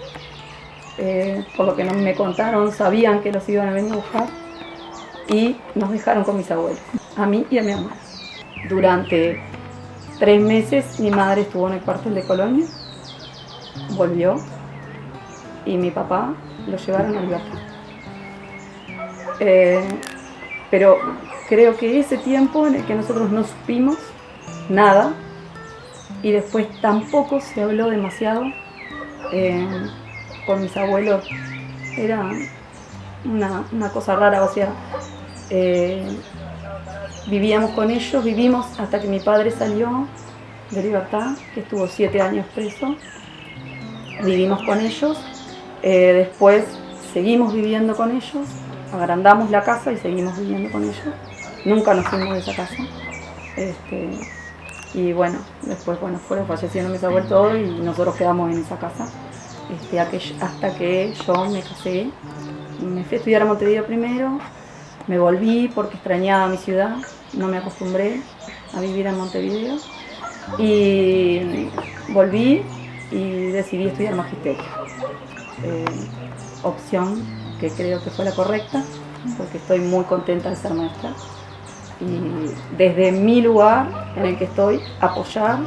por lo que me contaron, sabían que los iban a venir a buscar y nos dejaron con mis abuelos, a mí y a mi hermana. Durante 3 meses mi madre estuvo en el cuartel de Colonia, volvió y mi papá lo llevaron a libertad. Pero creo que ese tiempo en el que nosotros no supimos nada y después tampoco se habló demasiado, con mis abuelos era una cosa rara, o sea, vivíamos con ellos, vivimos hasta que mi padre salió de libertad, que estuvo 7 años preso, vivimos con ellos, después seguimos viviendo con ellos, agrandamos la casa y seguimos viviendo con ellos, nunca nos fuimos de esa casa, y bueno, después fueron falleciendo mis abuelos todos y nosotros quedamos en esa casa. Hasta que yo me casé, me fui a estudiar a Montevideo primero, me volví porque extrañaba mi ciudad, no me acostumbré a vivir en Montevideo, y volví y decidí estudiar magisterio, opción que creo que fue la correcta, porque estoy muy contenta de ser maestra, y desde mi lugar en el que estoy, apoyar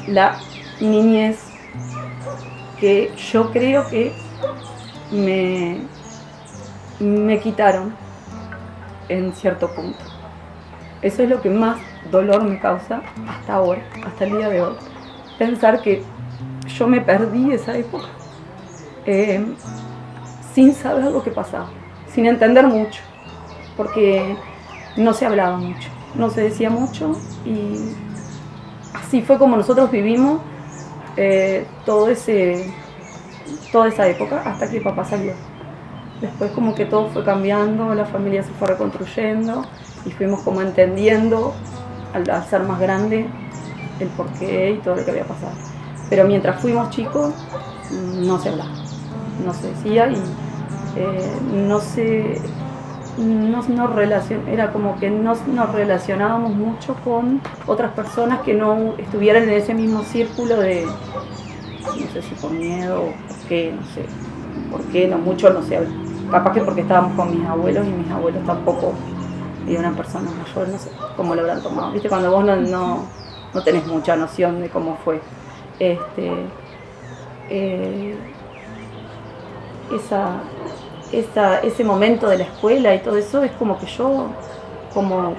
la niñez que yo creo que me quitaron en cierto punto. Eso es lo que más dolor me causa hasta ahora, hasta el día de hoy. Pensar que yo me perdí esa época sin saber lo que pasaba, sin entender mucho, porque no se hablaba mucho, no se decía mucho, y así fue como nosotros vivimos toda esa época hasta que papá salió. Después como que todo fue cambiando, la familia se fue reconstruyendo y fuimos como entendiendo al ser más grande el porqué y todo lo que había pasado. Pero mientras fuimos chicos no se hablaba, no se decía, y no se era como que nos relacionábamos mucho con otras personas que no estuvieran en ese mismo círculo de, no sé si por miedo o por qué, no sé, por qué, no mucho, no sé, capaz que porque estábamos con mis abuelos y mis abuelos tampoco, y una persona mayor, no sé cómo lo habrán tomado, viste, cuando vos no tenés mucha noción de cómo fue. Ese momento de la escuela y todo eso es como que yo como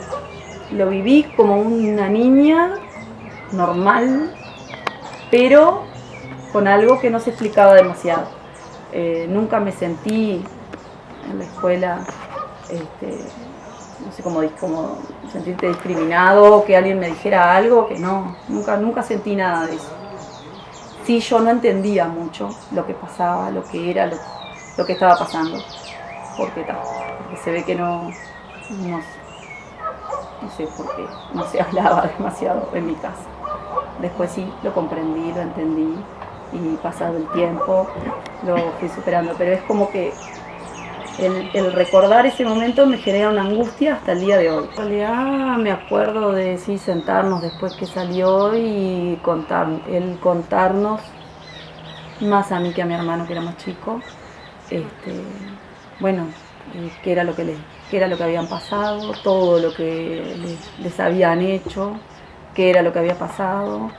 lo viví como una niña normal, pero con algo que no se explicaba demasiado. Nunca me sentí en la escuela, no sé cómo sentirte discriminado, que alguien me dijera algo, que no, nunca sentí nada de eso. Sí, yo no entendía mucho lo que pasaba, lo que era, lo que estaba pasando, porque se ve que no sé por qué, no se hablaba demasiado en mi casa. Después sí, lo comprendí, lo entendí, y pasado el tiempo lo fui superando, pero es como que el recordar ese momento me genera una angustia hasta el día de hoy. En realidad me acuerdo de sí sentarnos después que salió y contarnos más a mí que a mi hermano, que era más chico, qué era lo que habían pasado, todo lo que les habían hecho, qué era lo que había pasado,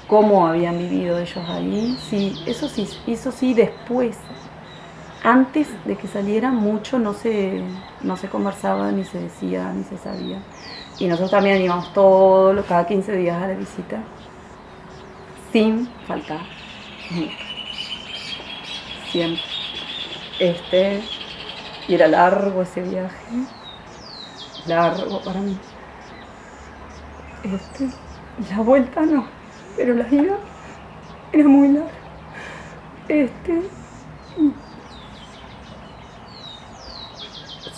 cómo habían vivido ellos ahí. Sí, eso sí después. Antes de que saliera mucho no se conversaba, ni se decía, ni se sabía. Y nosotros también íbamos cada 15 días a la visita, sin faltar, nunca. Siempre. Y era largo ese viaje, largo para mí. La vuelta no, pero la ida era muy larga.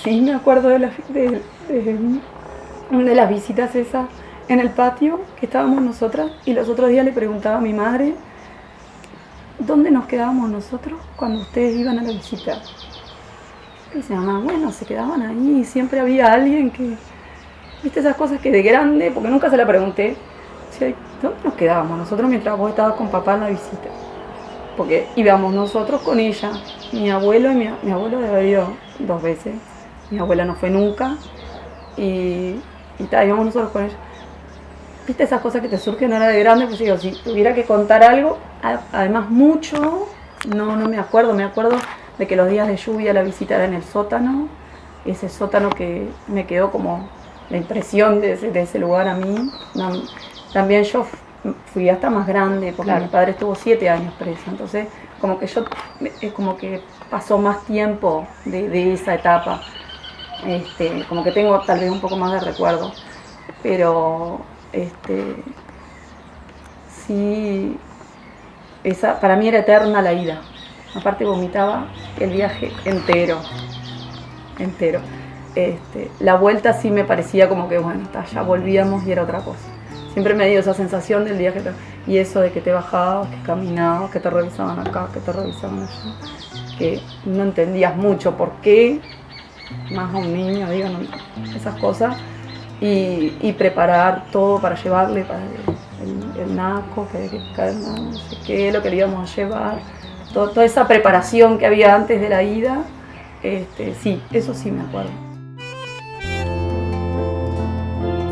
Sí, me acuerdo de las visitas esas en el patio que estábamos nosotras, y los otros días le preguntaba a mi madre ¿dónde nos quedábamos nosotros cuando ustedes iban a la visita? Y dice mamá, bueno, se quedaban ahí, siempre había alguien que, viste esas cosas que de grande, porque nunca se la pregunté, decía, ¿dónde nos quedábamos nosotros mientras vos estabas con papá en la visita? Porque íbamos nosotros con ella, mi abuelo debe haber ido 2 veces. Mi abuela no fue nunca, y íbamos nosotros con ella. ¿Viste esas cosas que te surgen ahora de grande? Pues digo, si tuviera que contar algo, además mucho, no me acuerdo. Me acuerdo de que los días de lluvia la visita era en el sótano, ese sótano que me quedó como la impresión de ese lugar a mí. También yo fui hasta más grande, porque mi padre estuvo 7 años preso, entonces como que pasó más tiempo de esa etapa. Como que tengo tal vez un poco más de recuerdo, pero sí, para mí era eterna la ida. Aparte vomitaba el viaje entero. La vuelta sí me parecía como que bueno, ya volvíamos y era otra cosa. Siempre me dio esa sensación del viaje, y eso de que te bajabas, que caminabas, que te revisaban acá, que te revisaban allá, que no entendías mucho por qué, más a un niño, digan esas cosas, y preparar todo para llevarle para el naco, no sé qué, lo que le íbamos a llevar, toda esa preparación que había antes de la ida, sí, eso sí me acuerdo.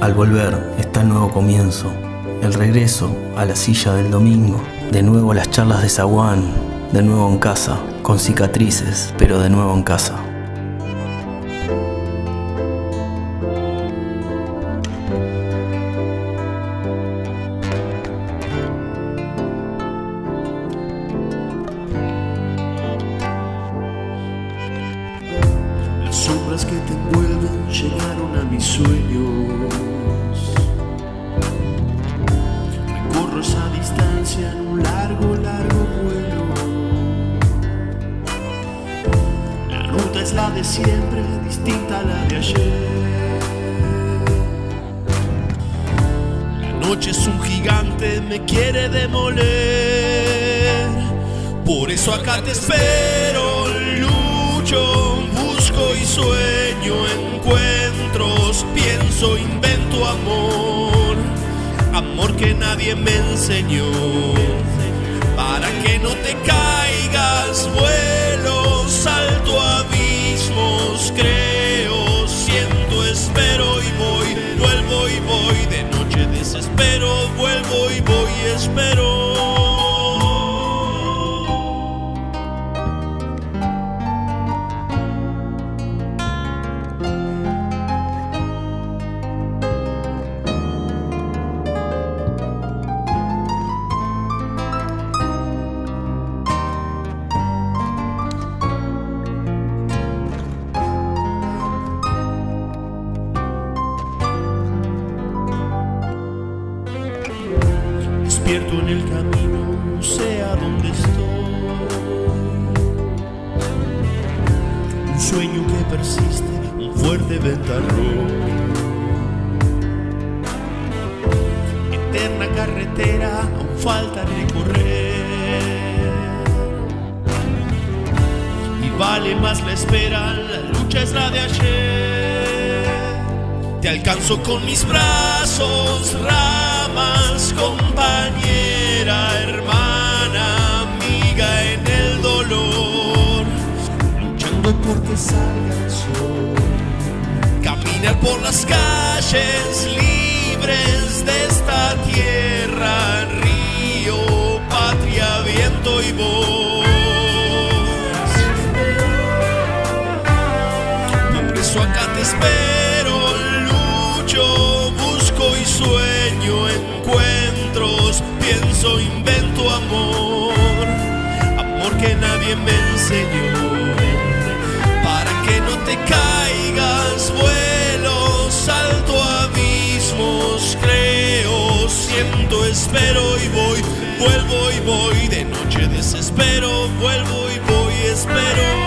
Al volver está el nuevo comienzo, el regreso a la silla del domingo, de nuevo las charlas de zaguán, de nuevo en casa, con cicatrices, pero de nuevo en casa. Las sombras que te envuelven llegaron a mis sueños. Recorro esa distancia en un largo vuelo. La ruta es la de siempre, distinta a la de ayer. La noche es un gigante, me quiere demoler. Por eso acá te espero, lucho, busco busco y sueño encuentros, pienso, invento amor, amor que nadie me enseñó. Para que no te caigas, vuelo, salto abismos, creo, siento, espero y voy, vuelvo y voy, de noche desespero, vuelvo y voy y espero. Despierto en el camino, no sé a dónde estoy. Un sueño que persiste, un fuerte ventarrón. Eterna carretera, aún falta recorrer. Y vale más la espera, la lucha es la de ayer. Te alcanzo con mis brazos, ramas, compañera, hermana, amiga en el dolor, luchando porque salga el sol. Caminar por las calles libres de esta tierra, río, patria, viento y voz. Por eso acá te espero, busco y sueño encuentros, pienso, invento amor, amor que nadie me enseñó. Para que no te caigas, vuelo, salto abismos, creo, siento, espero y voy, vuelvo y voy, de noche desespero, vuelvo y voy, espero.